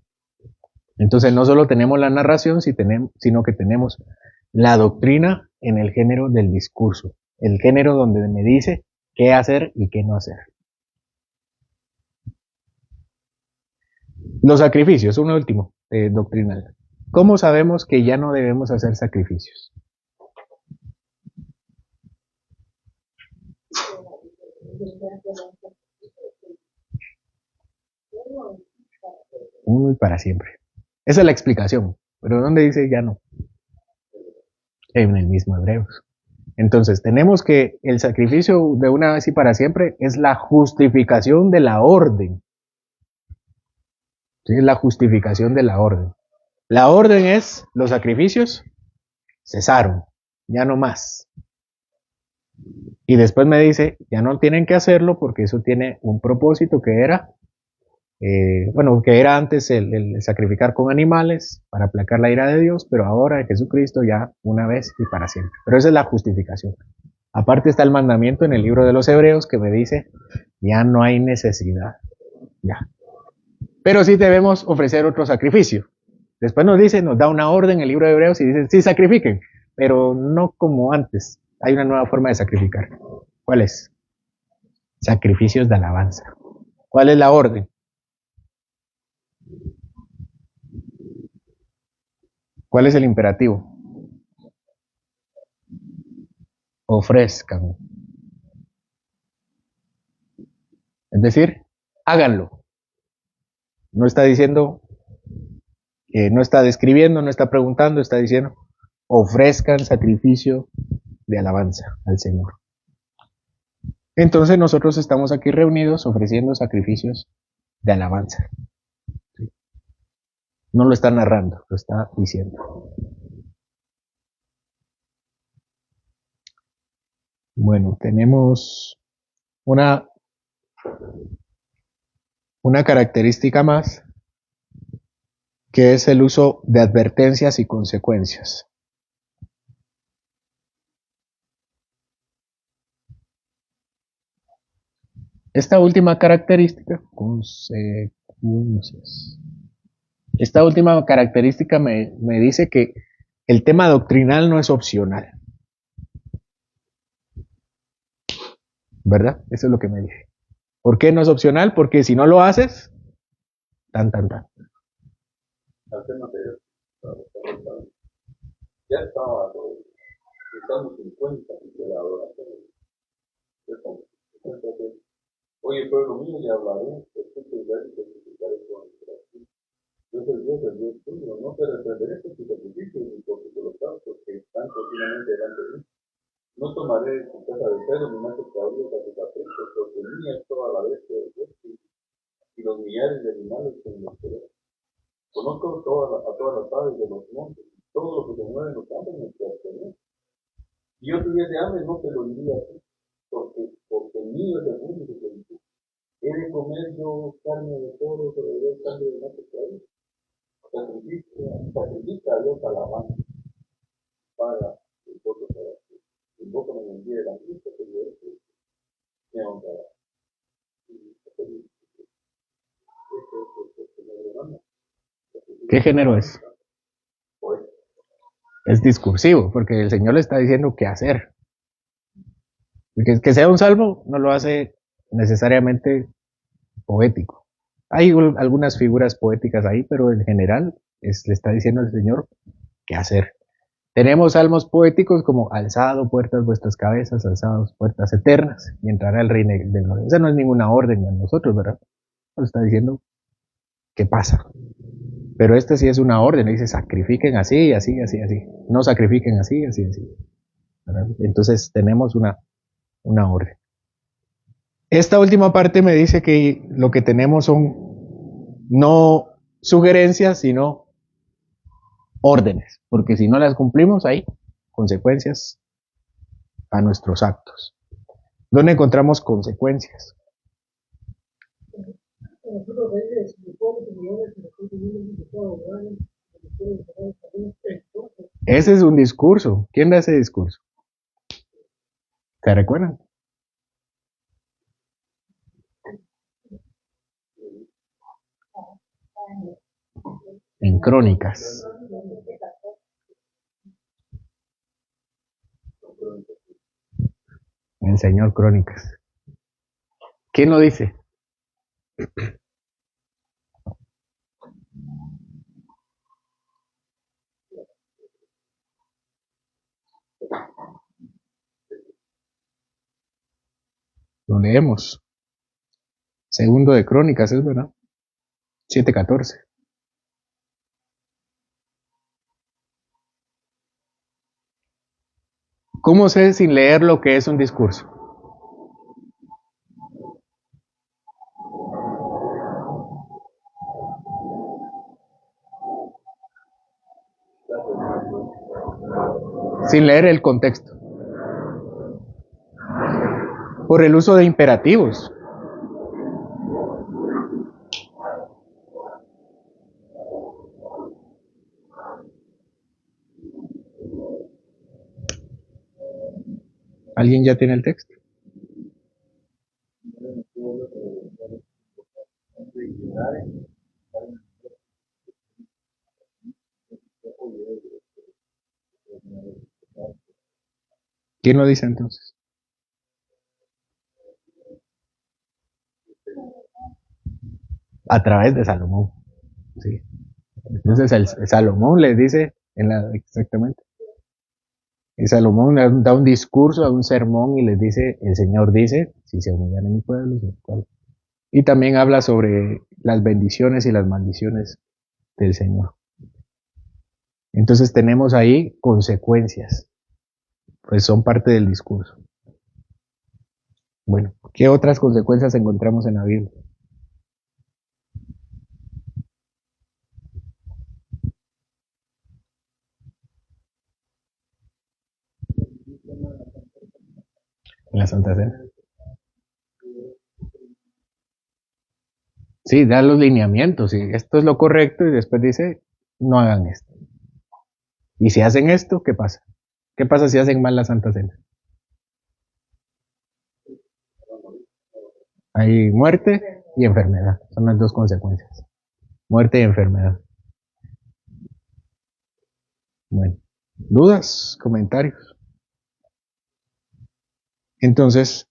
Entonces no solo tenemos la narración, sino que tenemos la doctrina en el género del discurso, el género donde me dice qué hacer y qué no hacer. Los sacrificios, un último doctrinal. ¿Cómo sabemos que ya no debemos hacer sacrificios? Uno y para siempre. Esa es la explicación. Pero ¿dónde dice ya no? En el mismo Hebreos. Entonces, tenemos que el sacrificio de una vez y para siempre es la justificación de la orden. ¿sí? Es la justificación de la orden. La orden es, los sacrificios cesaron, ya no más. Y después me dice, ya no tienen que hacerlo porque eso tiene un propósito que era, que era antes el sacrificar con animales para aplacar la ira de Dios, pero ahora en Jesucristo ya una vez y para siempre. Pero esa es la justificación. Aparte está el mandamiento en el libro de los Hebreos que me dice, ya no hay necesidad, ya. Pero sí debemos ofrecer otro sacrificio. Después nos dice, nos da una orden en el libro de Hebreos y dice, sí sacrifiquen, pero no como antes. Hay una nueva forma de sacrificar. ¿Cuál es? Sacrificios de alabanza. ¿Cuál es la orden? ¿Cuál es el imperativo? Ofrezcan. Es decir, háganlo. No está diciendo, no está describiendo, no está preguntando, está diciendo, ofrezcan sacrificio de alabanza al Señor. Entonces nosotros estamos aquí reunidos ofreciendo sacrificios de alabanza. No lo está narrando, lo está diciendo. Bueno, tenemos una característica más, que es el uso de advertencias y consecuencias. Esta última característica, consecuencias. Esta última característica me dice que el tema doctrinal no es opcional. ¿Verdad? Eso es lo que me dice. ¿Por qué no es opcional? Porque si no lo haces, tan. Al tema anterior, ya estaba los Salmos 50 de la adoración. Oye, pueblo mío, y hablaré, escucha y veré, y testificaré con el corazón. Yo soy Dios, el Dios tuyo, no te reprenderé por tu sacrificio ni por tus holocaustos que están continuamente delante de mí. No tomaré de tu casa de cero ni más extravíos a tus caprichos, porque mía es toda la bestia del bosque y los millares de animales que me esperan. Conozco a todas las aves de los montes, y todo lo que se mueve en los campos me pertenece. Si yo tuviese hambre, no te lo diría a ti, porque mío es el mundo que te dice. He de comer yo carne de toro, pero yo sangre de más extravíos. Sacrifica a Dios alabanza, paga el voto para ti. El voto me envíe la angustia que yo me honrará. ¿Qué género es? Es discursivo, porque el Señor le está diciendo qué hacer. Que sea un salmo no lo hace necesariamente poético. Hay algunas figuras poéticas ahí, pero en general le está diciendo al Señor qué hacer. Tenemos salmos poéticos como alzado puertas vuestras cabezas, alzados puertas eternas, y entrará el reino de gloria. Esa no es ninguna orden en nosotros, ¿verdad? Nos está diciendo qué pasa. Pero este sí es una orden, dice sacrifiquen así, así, así, así. No sacrifiquen así, así, así. ¿Verdad? Entonces tenemos una orden. Esta última parte me dice que lo que tenemos son no sugerencias, sino órdenes, porque si no las cumplimos hay consecuencias a nuestros actos. ¿Dónde encontramos consecuencias? Ese es un discurso. ¿Quién da ese discurso? ¿Se recuerdan? En Crónicas. El Señor Crónicas. ¿Quién lo dice? Lo leemos. Segundo de Crónicas, es verdad. 7:14. ¿Cómo sé sin leer lo que es un discurso? sin leer el contexto. Por el uso de imperativos. ¿Alguien ya tiene el texto? ¿Quién lo dice entonces? A través de Salomón. Sí. Entonces el Salomón les dice, exactamente. Y Salomón da un discurso, da un sermón y les dice, el Señor dice, si se humillan en mi pueblo, y también habla sobre las bendiciones y las maldiciones del Señor. Entonces tenemos ahí consecuencias, pues son parte del discurso. Bueno, ¿qué otras consecuencias encontramos en la Biblia? En la Santa Cena. Sí, da los lineamientos, y esto es lo correcto, y después dice, no hagan esto. Y si hacen esto, ¿qué pasa? ¿Qué pasa si hacen mal la Santa Cena? Hay muerte y enfermedad, son las dos consecuencias. Muerte y enfermedad. Bueno, ¿dudas? ¿Comentarios? Entonces,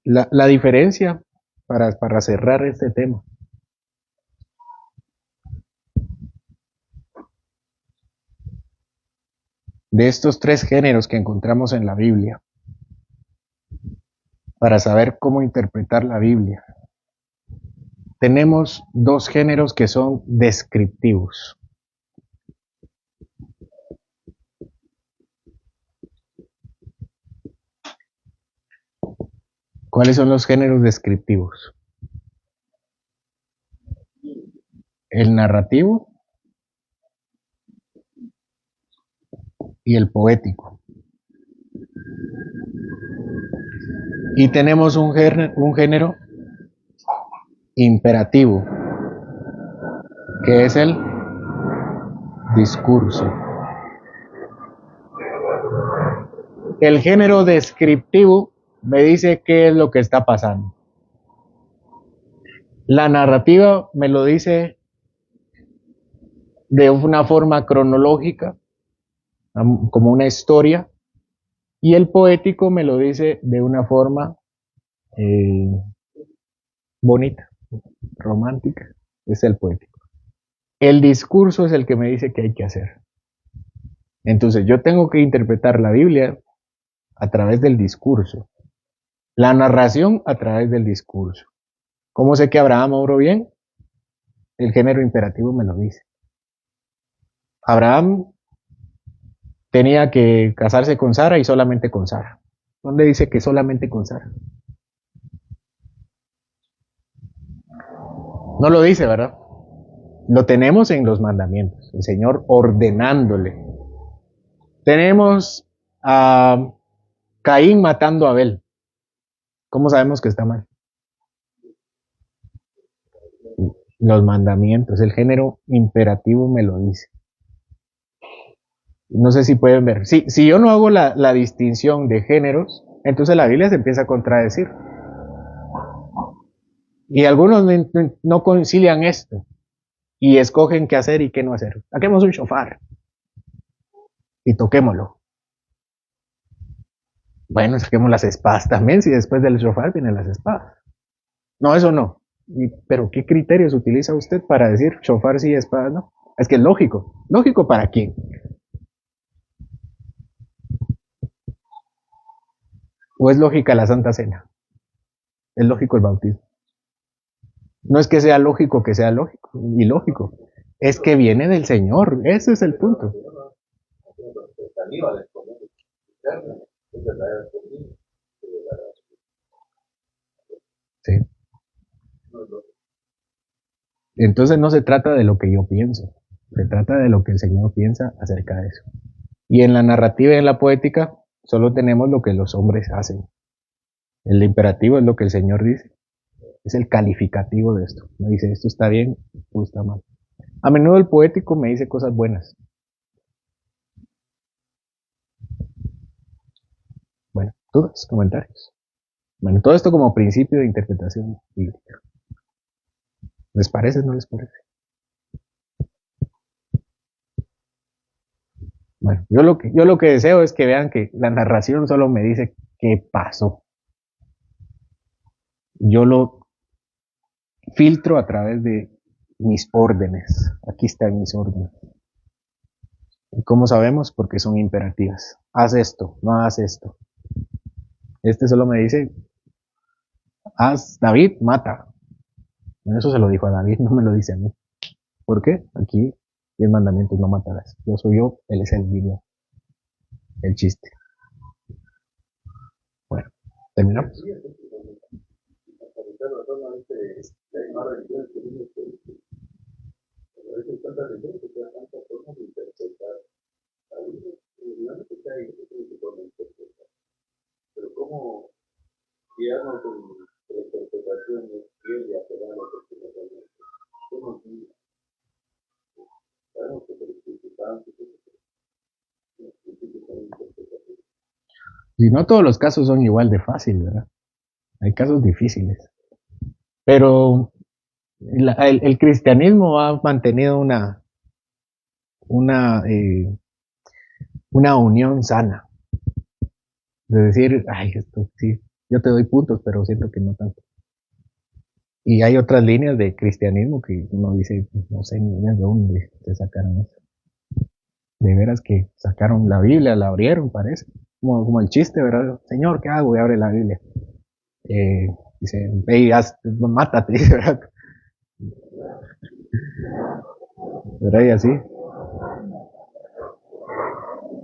la diferencia para cerrar este tema. De estos tres géneros que encontramos en la Biblia, para saber cómo interpretar la Biblia, tenemos dos géneros que son descriptivos. ¿Cuáles son los géneros descriptivos? El narrativo y el poético. Y tenemos un género imperativo, que es el discurso. El género descriptivo me dice qué es lo que está pasando. La narrativa me lo dice de una forma cronológica, como una historia, y el poético me lo dice de una forma bonita, romántica, es el poético. El discurso es el que me dice qué hay que hacer. Entonces yo tengo que interpretar la Biblia a través del discurso, la narración a través del discurso. ¿Cómo sé que Abraham obró bien? El género imperativo me lo dice. Abraham tenía que casarse con Sara y solamente con Sara. ¿Dónde dice que solamente con Sara? No lo dice, ¿verdad? Lo tenemos en los mandamientos, el Señor ordenándole. Tenemos a Caín matando a Abel. ¿Cómo sabemos que está mal? Los mandamientos, el género imperativo me lo dice. No sé si pueden ver. Si yo no hago la distinción de géneros, entonces la Biblia se empieza a contradecir. Y algunos no concilian esto y escogen qué hacer y qué no hacer. Saquemos un shofar y toquémoslo. Bueno, saquemos las espadas también, si después del shofar vienen las espadas. No, eso no. Pero ¿qué criterios utiliza usted para decir shofar sí, espadas no? Es que es lógico. ¿Lógico para quién? ¿O es lógica la Santa Cena? Es lógico el bautismo. No es que sea lógico que sea lógico, ilógico. Es que viene del Señor. Ese es el punto. Sí. Entonces no se trata de lo que yo pienso. Se trata de lo que el Señor piensa acerca de eso. Y en la narrativa y en la poética solo tenemos lo que los hombres hacen. El imperativo es lo que el Señor dice. Es el calificativo de esto. Me dice, esto está bien, esto está mal. A menudo el poético me dice cosas buenas. Bueno, dudas, comentarios. Bueno, todo esto como principio de interpretación bíblica. ¿Les parece o no les parece? Bueno, yo lo que deseo es que vean que la narración solo me dice qué pasó. Yo lo filtro a través de mis órdenes. Aquí están mis órdenes. ¿Y cómo sabemos? Porque son imperativas. Haz esto, no hagas esto. Este solo me dice, haz David, mata. Eso se lo dijo a David, no me lo dice a mí. ¿Por qué? Aquí 10 mandamientos, no matarás. Yo soy yo, él es el niño. El chiste. Bueno, terminamos. Hay más religiones que dicen que a veces tantas religiones que te dan tantas formas de interpretar la Biblia. No es que sea difícil de interpretar, pero cómo guiarnos en la interpretación es fiel y apegarnos a lo que realmente. ¿Cómo guía? Sabemos que el Espíritu Santo es el Espíritu Santo interpretación. Y no todos los casos son igual de fáciles, ¿verdad? Hay casos difíciles. Pero el cristianismo ha mantenido una, eh, una unión sana. De decir, ay, esto sí, yo te doy puntos, pero siento que no tanto. Y hay otras líneas de cristianismo que uno dice, no sé ni de dónde se sacaron eso. De veras que sacaron la Biblia, la abrieron, parece. Como el chiste, ¿verdad? Señor, ¿qué hago? Y abre la Biblia. Dice, ve y mátate, ¿verdad? ¿Verdad? Y así.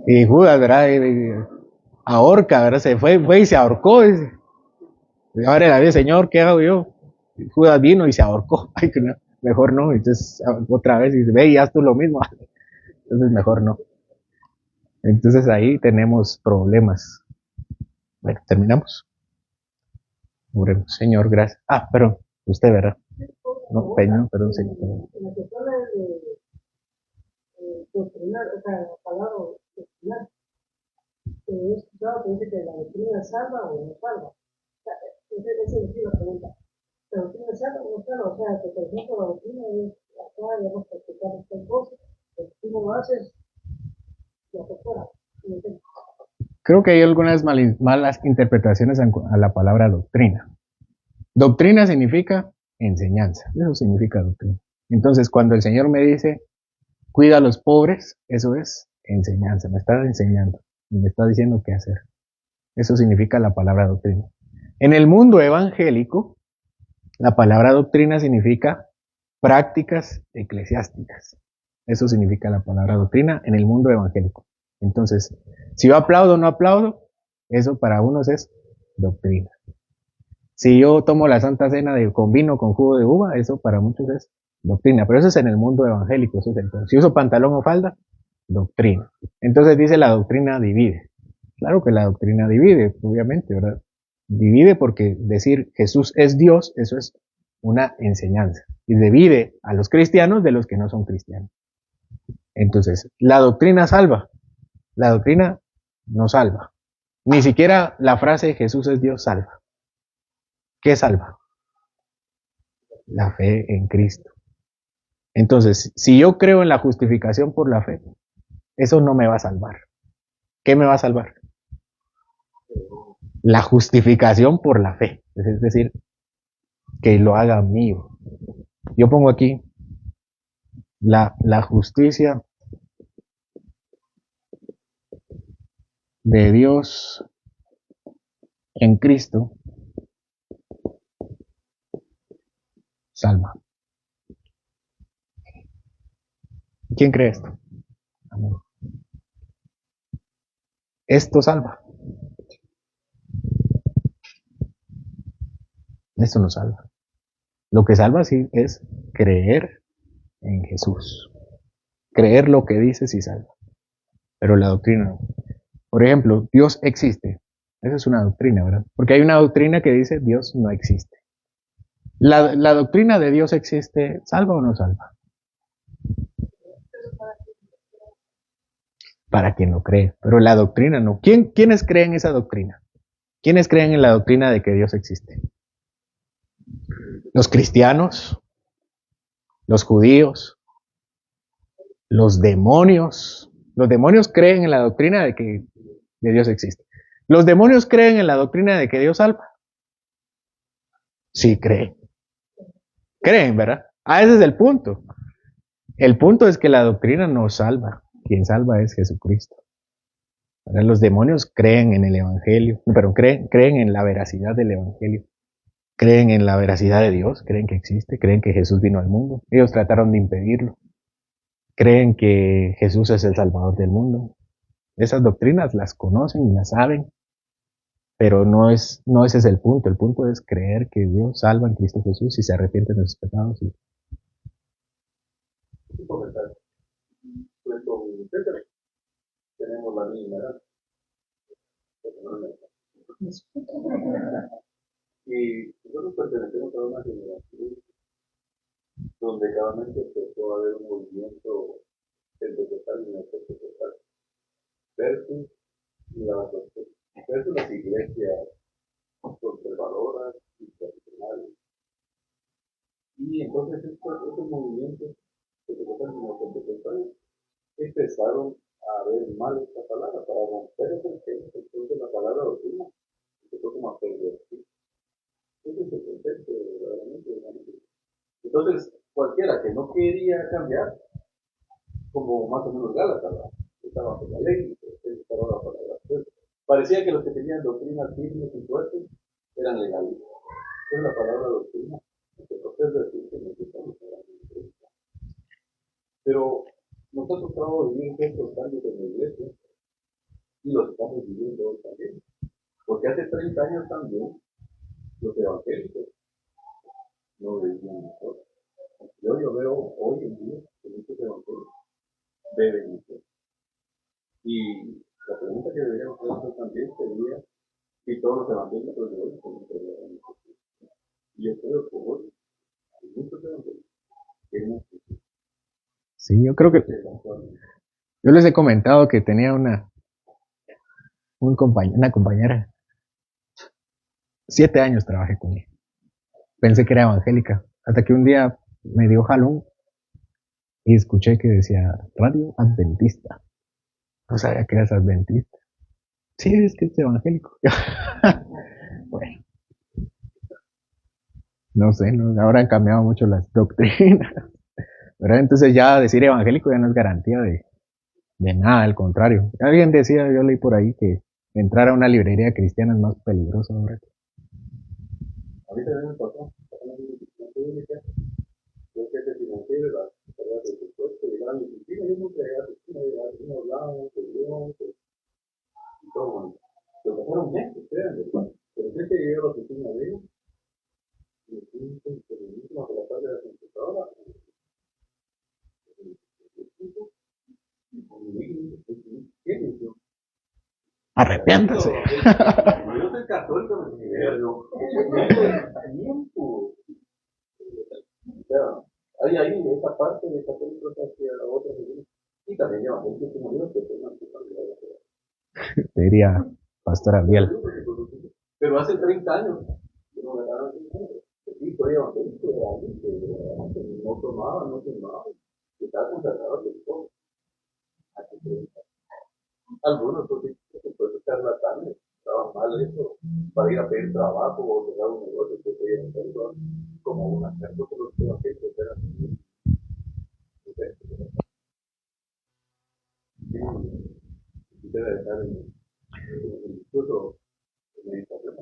Y Judas, ¿verdad? Ahorca, ¿verdad? Se fue y se ahorcó. Dice. Y abre la Biblia, Señor, ¿qué hago yo? Y Judas vino y se ahorcó. Ay, que no, mejor no. Entonces, otra vez dice, ve y haz tú lo mismo. Entonces, mejor no. Entonces ahí tenemos problemas. Bueno, terminamos. Oremos. Señor, gracias. Ah, perdón, usted, ¿verdad? No, Peña, perdón, señor. Perdón. En la cuestión de doctrinar, o sea, la palabra doctrinar, he escuchado que dice que la doctrina salva o no salva. O sea, esa es la pregunta. ¿La doctrina salva o no salva? O sea, que por ejemplo la doctrina es acá, digamos, practicamos tal cosa, pero si tú no lo haces, lo que fuera. Creo que hay algunas malas interpretaciones a la palabra doctrina. Doctrina significa enseñanza. Eso significa doctrina. Entonces, cuando el Señor me dice, cuida a los pobres, eso es enseñanza. Me está enseñando. Y me está diciendo qué hacer. Eso significa la palabra doctrina. En el mundo evangélico, la palabra doctrina significa prácticas eclesiásticas. Eso significa la palabra doctrina en el mundo evangélico. Entonces, si yo aplaudo o no aplaudo, eso para unos es doctrina. Si yo tomo la Santa Cena con vino, con jugo de uva, eso para muchos es doctrina. Pero eso es en el mundo evangélico. Eso es si uso pantalón o falda, doctrina. Entonces dice la doctrina divide. Claro que la doctrina divide, obviamente, ¿verdad? Divide porque decir Jesús es Dios, eso es una enseñanza. Y divide a los cristianos de los que no son cristianos. Entonces, la doctrina salva. La doctrina no salva. Ni siquiera la frase Jesús es Dios salva. ¿Qué salva? La fe en Cristo. Entonces, si yo creo en la justificación por la fe, eso no me va a salvar. ¿Qué me va a salvar? La justificación por la fe. Es decir, que lo haga mío. Yo pongo aquí la justicia de Dios en Cristo salva. ¿Quién cree esto? Amén. Esto salva. Esto no salva. Lo que salva sí es creer en Jesús. Creer lo que dice sí salva. pero la doctrina no. Por ejemplo, Dios existe. Esa es una doctrina, ¿verdad? Porque hay una doctrina que dice Dios no existe. La doctrina de Dios existe, ¿salva o no salva? Para quien lo cree, pero la doctrina no. ¿Quiénes creen esa doctrina? ¿Quiénes creen en la doctrina de que Dios existe? Los cristianos, los judíos, los demonios. Los demonios creen en la doctrina de que Dios existe. ¿Los demonios creen en la doctrina de que Dios salva? Sí, creen. Creen, ¿verdad? Ese es el punto. El punto es que la doctrina no salva. Quien salva es Jesucristo. ¿Verdad? Los demonios creen en el Evangelio, pero creen en la veracidad del Evangelio. Creen en la veracidad de Dios, creen que existe, creen que Jesús vino al mundo. Ellos trataron de impedirlo. Creen que Jesús es el Salvador del mundo. Esas doctrinas las conocen y las saben, pero no ese es el punto. El punto es creer que Dios salva en Cristo Jesús y se arrepienten de sus pecados. Pues con César tenemos la misma edad. Y nosotros pertenecemos a una generación donde claramente empezó a haber un movimiento pentecostal y neopentecostal versus versus las iglesias conservadoras y tradicionales. Y entonces estos movimientos pentecostales y neopentecostales empezaron a ver mal esta palabra para romper ese tema. Entonces la palabra doctrina empezó como a pervertir. Ese es el contexto verdaderamente. Entonces, cualquiera que no quería cambiar, como más o menos Gálatas, estaba con la ley, estaba la palabra. Entonces, parecía que los que tenían doctrinas firmes y fuertes eran legales. Entonces la palabra doctrina, el proceso de que pero nos ha tocado vivir estos cambios en la iglesia y los estamos viviendo hoy también. Porque hace 30 años también los evangélicos no veían mejor. Yo veo hoy en día que muchos evangélicos beben mucho. Y la pregunta que deberíamos hacer también sería si todos los evangélicos de hoy son beben mucho. Y yo creo que hoy hay muchos evangélicos que no. Sí, yo creo que yo les he comentado que tenía una compañera. 7 años trabajé con ella. Pensé que era evangélica. Hasta que un día me dio jalón y escuché que decía Radio Adventista. No sabía que eras adventista. Sí, es que es evangélico. Bueno, no sé, ahora han cambiado mucho las doctrinas. ¿Verdad? Entonces ya decir evangélico ya no es garantía de nada, al contrario. Alguien decía, yo leí por ahí, que entrar a una librería cristiana es más peligroso ahora. Ahorita me pasó, yo que te financié las tareas de presupuesto, llegaron mis oficinas, yo nunca llegué a la oficina, yo hablaba, de Dios, y todo, bueno. Lo pasaron bien, ustedes, pero sé que llegué a la oficina de ellos, y última por la tarde de la computadora, Arrepiéntase. Yo soy católico, me dije, yo, tiempo. Hay ahí esa parte de católicos hacia la otra y también lleva gente que murió que tengan su familia. Te diría Pastor Abiel. Pero hace 30 años, yo no me daba sí, soy evangélico, era alguien que no tomaba, no fumaba, que estaba consagrado de todo. Hace 30 años. Algunos, porque después de charlatanes, estaban mal eso, para ir a pedir trabajo o cerrar un negocio, que se iban a hacer como una carta por los evangélicos eran. Debe estar en el curso de meditación.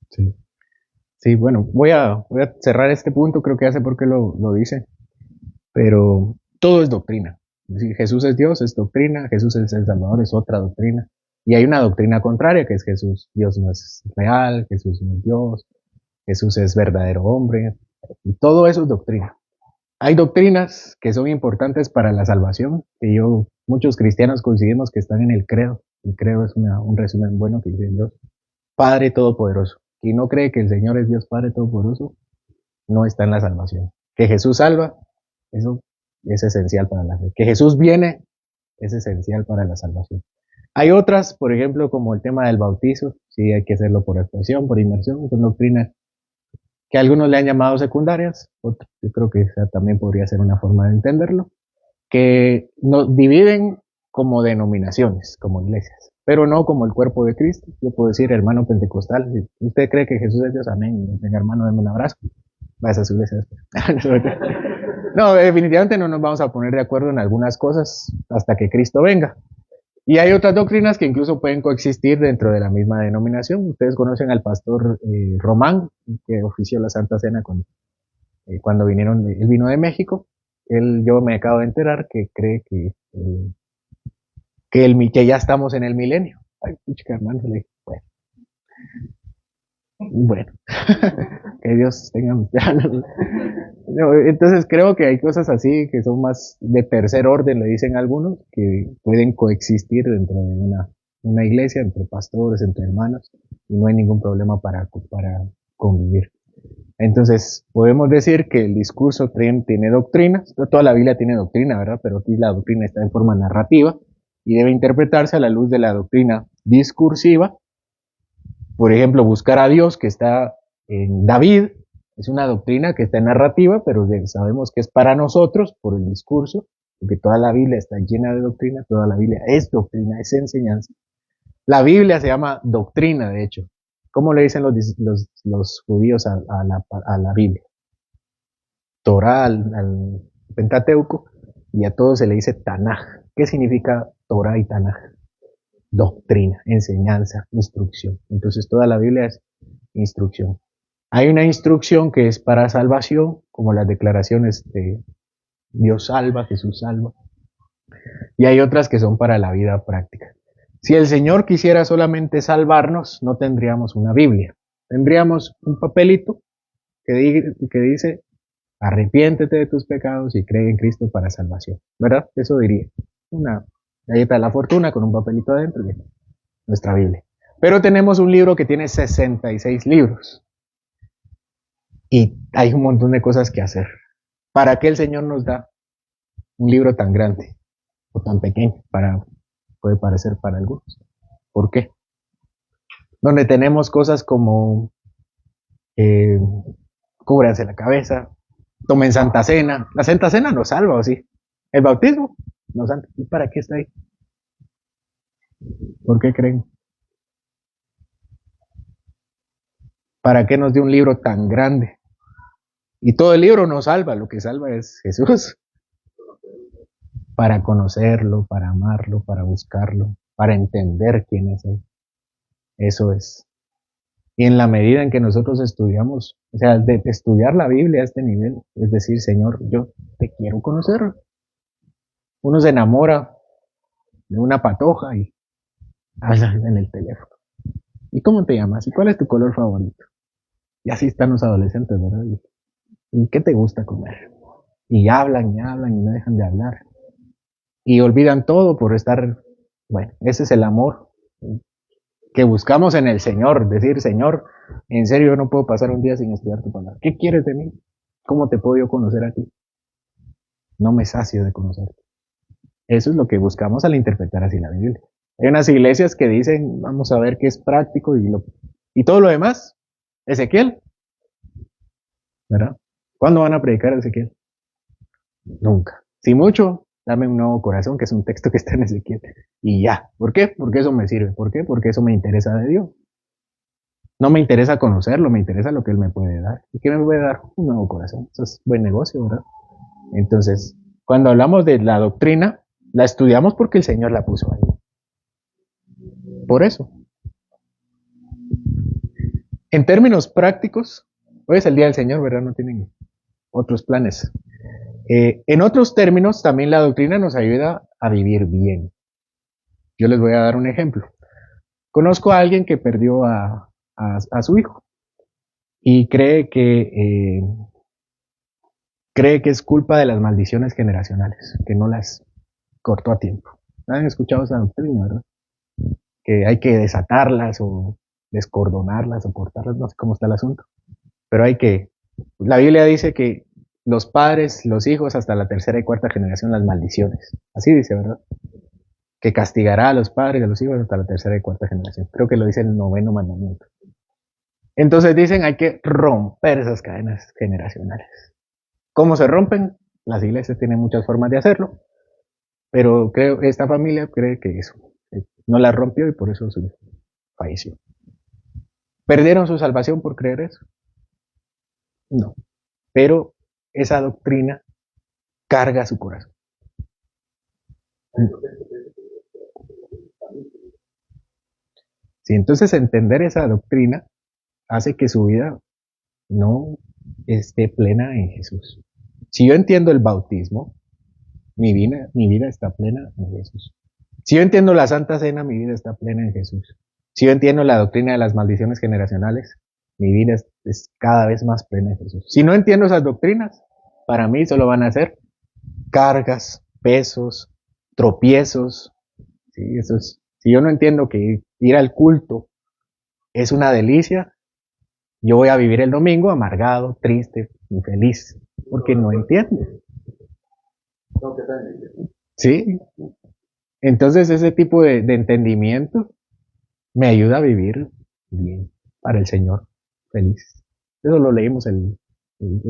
Sí. Sí, bueno, voy a cerrar este punto, creo que ya sé por qué lo dice, pero todo es doctrina. Es decir, Jesús es Dios, es doctrina, Jesús es el Salvador, es otra doctrina. Y hay una doctrina contraria, que es Jesús. Dios no es real, Jesús no es Dios, Jesús es verdadero hombre, y todo eso es doctrina. Hay doctrinas que son importantes para la salvación, que muchos cristianos coincidimos que están en el credo. El credo es un resumen bueno que dice Dios, Padre Todopoderoso. Quien no cree que el Señor es Dios Padre Todopoderoso, no está en la salvación. Que Jesús salva, eso es esencial para la fe. Que Jesús viene, es esencial para la salvación. Hay otras, por ejemplo, como el tema del bautizo, sí hay que hacerlo por expresión, por inmersión, son doctrinas que algunos le han llamado secundarias, otros, yo creo que esa también podría ser una forma de entenderlo, que nos dividen como denominaciones, como iglesias, pero no como el cuerpo de Cristo. Yo puedo decir, hermano pentecostal, si usted cree que Jesús es Dios, amén, venga hermano, denme un abrazo, vaya a su iglesia después. No, definitivamente no nos vamos a poner de acuerdo en algunas cosas hasta que Cristo venga. Y hay otras doctrinas que incluso pueden coexistir dentro de la misma denominación. Ustedes conocen al pastor Román, que ofició la Santa Cena cuando él vino de México. Yo me acabo de enterar que cree que ya estamos en el milenio. Ay, pucha, hermano, le dije, bueno, que Dios tenga mis planos. No, entonces creo que hay cosas así que son más de tercer orden, le dicen algunos, que pueden coexistir dentro de una iglesia, entre pastores, entre hermanos, y no hay ningún problema para convivir. Entonces, podemos decir que el discurso tiene doctrinas, no toda la Biblia tiene doctrina, ¿verdad? Pero aquí la doctrina está en forma narrativa y debe interpretarse a la luz de la doctrina discursiva. Por ejemplo, buscar a Dios, que está en David, es una doctrina que está en narrativa, pero sabemos que es para nosotros por el discurso, porque toda la Biblia está llena de doctrina, toda la Biblia es doctrina, es enseñanza. La Biblia se llama doctrina, de hecho. ¿Cómo le dicen los judíos a la Biblia? Torah, al Pentateuco, y a todo se le dice Tanaj. ¿Qué significa Torah y Tanaj? Doctrina, enseñanza, instrucción. Entonces toda la Biblia es instrucción. Hay una instrucción que es para salvación, como las declaraciones de Dios salva, Jesús salva. Y hay otras que son para la vida práctica. Si el Señor quisiera solamente salvarnos, no tendríamos una Biblia. Tendríamos un papelito que dice, arrepiéntete de tus pecados y cree en Cristo para salvación. ¿Verdad? Eso diría. Una galleta de la fortuna con un papelito adentro de nuestra Biblia. Pero tenemos un libro que tiene 66 libros. Y hay un montón de cosas que hacer. ¿Para qué el Señor nos da un libro tan grande o tan pequeño? Puede parecer para algunos. ¿Por qué? Donde tenemos cosas como cúbranse la cabeza, tomen Santa Cena. La Santa Cena nos salva, ¿o sí? El bautismo nos salva. ¿Y para qué está ahí? ¿Por qué creen? ¿Para qué nos dio un libro tan grande? Y todo el libro no salva, lo que salva es Jesús. Para conocerlo, para amarlo, para buscarlo, para entender quién es Él. Eso es. Y en la medida en que nosotros estudiamos, o sea, de estudiar la Biblia a este nivel, es decir, Señor, yo te quiero conocer. Uno se enamora de una patoja y habla en el teléfono. ¿Y cómo te llamas? ¿Y cuál es tu color favorito? Y así están los adolescentes, ¿verdad? ¿Y qué te gusta comer? Y hablan y hablan y no dejan de hablar. Y olvidan todo por estar, bueno, ese es el amor que buscamos en el Señor. Decir, Señor, en serio yo no puedo pasar un día sin estudiar tu palabra. ¿Qué quieres de mí? ¿Cómo te puedo yo conocer a ti? No me sacio de conocerte. Eso es lo que buscamos al interpretar así la Biblia. Hay unas iglesias que dicen, vamos a ver qué es práctico y todo lo demás. Ezequiel, ¿verdad? ¿Cuándo van a predicar Ezequiel? Nunca. Si mucho, dame un nuevo corazón, que es un texto que está en Ezequiel. Y ya. ¿Por qué? Porque eso me sirve. ¿Por qué? Porque eso me interesa de Dios. No me interesa conocerlo, me interesa lo que Él me puede dar. ¿Y qué me puede dar? Un nuevo corazón. Eso es buen negocio, ¿verdad? Entonces, cuando hablamos de la doctrina, la estudiamos porque el Señor la puso ahí. Por eso. En términos prácticos, hoy es el Día del Señor, ¿verdad? No tienen otros planes. En otros términos, también la doctrina nos ayuda a vivir bien. Yo les voy a dar un ejemplo. Conozco a alguien que perdió a su hijo y cree que cree que es culpa de las maldiciones generacionales, que no las cortó a tiempo. ¿Han escuchado esa doctrina, verdad? Que hay que desatarlas o descordonarlas o cortarlas, no sé cómo está el asunto, pero hay que, la Biblia dice que los padres, los hijos, hasta la tercera y cuarta generación, las maldiciones. Así dice, ¿verdad? Que castigará a los padres y a los hijos hasta la tercera y cuarta generación. Creo que lo dice el noveno mandamiento. Entonces dicen hay que romper esas cadenas generacionales. ¿Cómo se rompen? Las iglesias tienen muchas formas de hacerlo, pero creo que esta familia cree que eso no la rompió y por eso su hijo falleció. ¿Perdieron su salvación por creer eso? No. Pero esa doctrina carga su corazón. Sí, entonces entender esa doctrina hace que su vida no esté plena en Jesús. Si yo entiendo el bautismo, mi vida está plena en Jesús. Si yo entiendo la Santa Cena, mi vida está plena en Jesús. Si yo entiendo la doctrina de las maldiciones generacionales, mi vida es cada vez más plena en Jesús. Si no entiendo esas doctrinas, para mí solo van a ser cargas, pesos, tropiezos. ¿Sí? Eso es, si yo no entiendo que ir al culto es una delicia, yo voy a vivir el domingo amargado, triste, infeliz, porque no entiendo. Sí, entonces ese tipo de entendimiento me ayuda a vivir bien para el Señor, feliz. Eso lo leímos el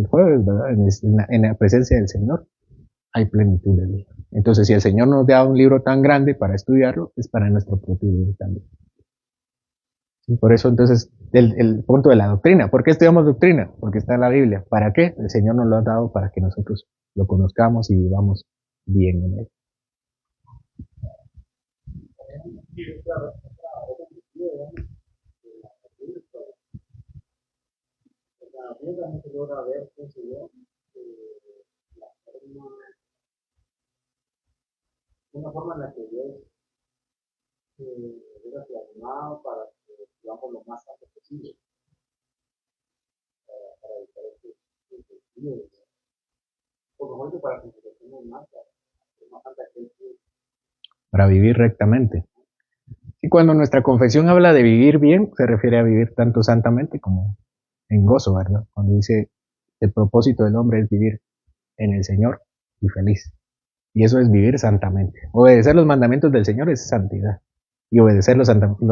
jueves, ¿verdad? En la presencia del Señor hay plenitud de vida. Entonces, si el Señor nos da un libro tan grande para estudiarlo, es para nuestro propio bien también. Y por eso, entonces, el punto de la doctrina. ¿Por qué estudiamos doctrina? Porque está en la Biblia. ¿Para qué? El Señor nos lo ha dado para que nosotros lo conozcamos y vivamos bien en él. Una forma en la que Dios era plasmado para que vivamos lo más alto posible, para evitar estos desvíos. Por lo menos para que nos estemos más alta que el Para vivir rectamente. Y cuando nuestra confesión habla de vivir bien, se refiere a vivir tanto santamente como en gozo, ¿verdad? Cuando dice el propósito del hombre es vivir en el Señor y feliz. Y eso es vivir santamente. Obedecer los mandamientos del Señor es santidad. Y obedecer los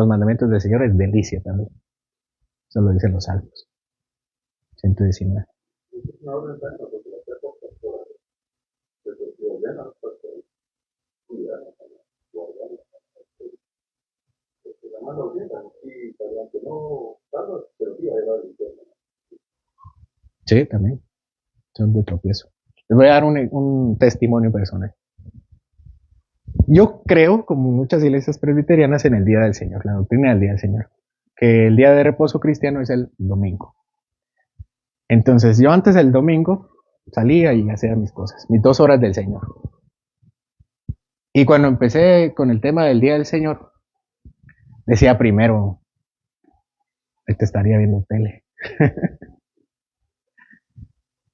mandamientos del Señor es delicia también. Eso lo dicen los Salmos 119. Sí, también. Son de tropiezo. Les voy a dar un testimonio personal. Yo creo, como muchas iglesias presbiterianas, en el Día del Señor, la doctrina del Día del Señor, que el día de reposo cristiano es el domingo. Entonces yo antes del domingo salía y hacía mis cosas, mis 2 horas del Señor. Y cuando empecé con el tema del Día del Señor, decía primero, te estaría viendo tele.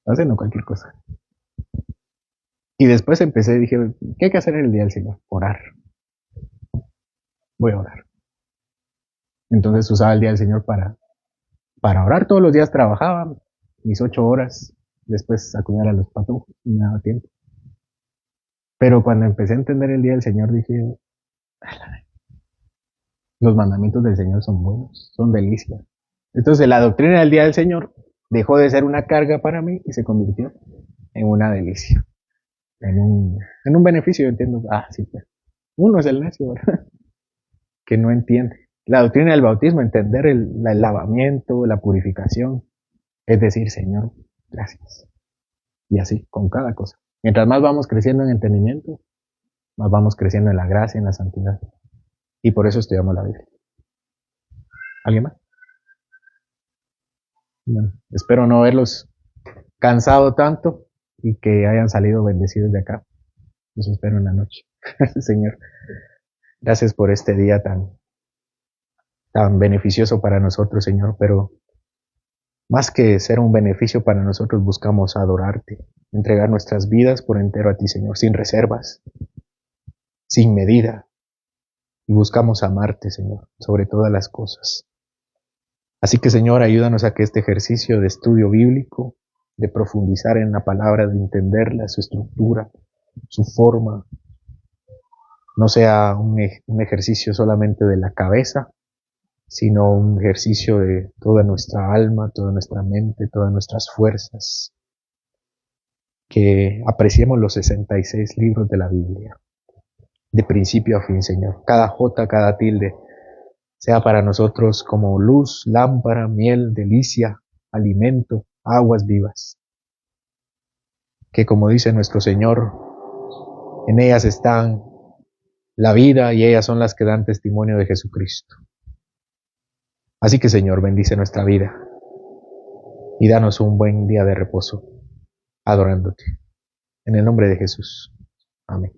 Haciendo cualquier cosa. Y después empecé, dije, ¿qué hay que hacer en el Día del Señor? Orar. Voy a orar. Entonces usaba el Día del Señor para orar. Todos los días trabajaba mis 8 horas, después acudía a los patojos, y me daba tiempo. Pero cuando empecé a entender el Día del Señor, dije, los mandamientos del Señor son buenos, son delicias. Entonces la doctrina del Día del Señor dejó de ser una carga para mí y se convirtió en una delicia, en un beneficio. Yo entiendo, sí, pues, uno es el necio, ¿verdad? Que no entiende. La doctrina del bautismo, entender el lavamiento, la purificación, es decir, Señor, gracias. Y así, con cada cosa. Mientras más vamos creciendo en entendimiento, más vamos creciendo en la gracia, en la santidad. Y por eso estudiamos la Biblia. ¿Alguien más? Bueno, espero no haberlos cansado tanto y que hayan salido bendecidos de acá. Los espero en la noche. Señor, gracias por este día tan beneficioso para nosotros, Señor, pero Más que ser un beneficio para nosotros, buscamos adorarte, entregar nuestras vidas por entero a ti, Señor, sin reservas, sin medida. Y buscamos amarte, Señor, sobre todas las cosas. Así que, Señor, ayúdanos a que este ejercicio de estudio bíblico, de profundizar en la palabra, de entenderla, su estructura, su forma, no sea un ejercicio solamente de la cabeza, sino un ejercicio de toda nuestra alma, toda nuestra mente, todas nuestras fuerzas. Que apreciemos los 66 libros de la Biblia, de principio a fin, Señor. Cada jota, cada tilde, sea para nosotros como luz, lámpara, miel, delicia, alimento, aguas vivas. Que como dice nuestro Señor, en ellas están la vida y ellas son las que dan testimonio de Jesucristo. Así que, Señor, bendice nuestra vida y danos un buen día de reposo, adorándote. En el nombre de Jesús. Amén.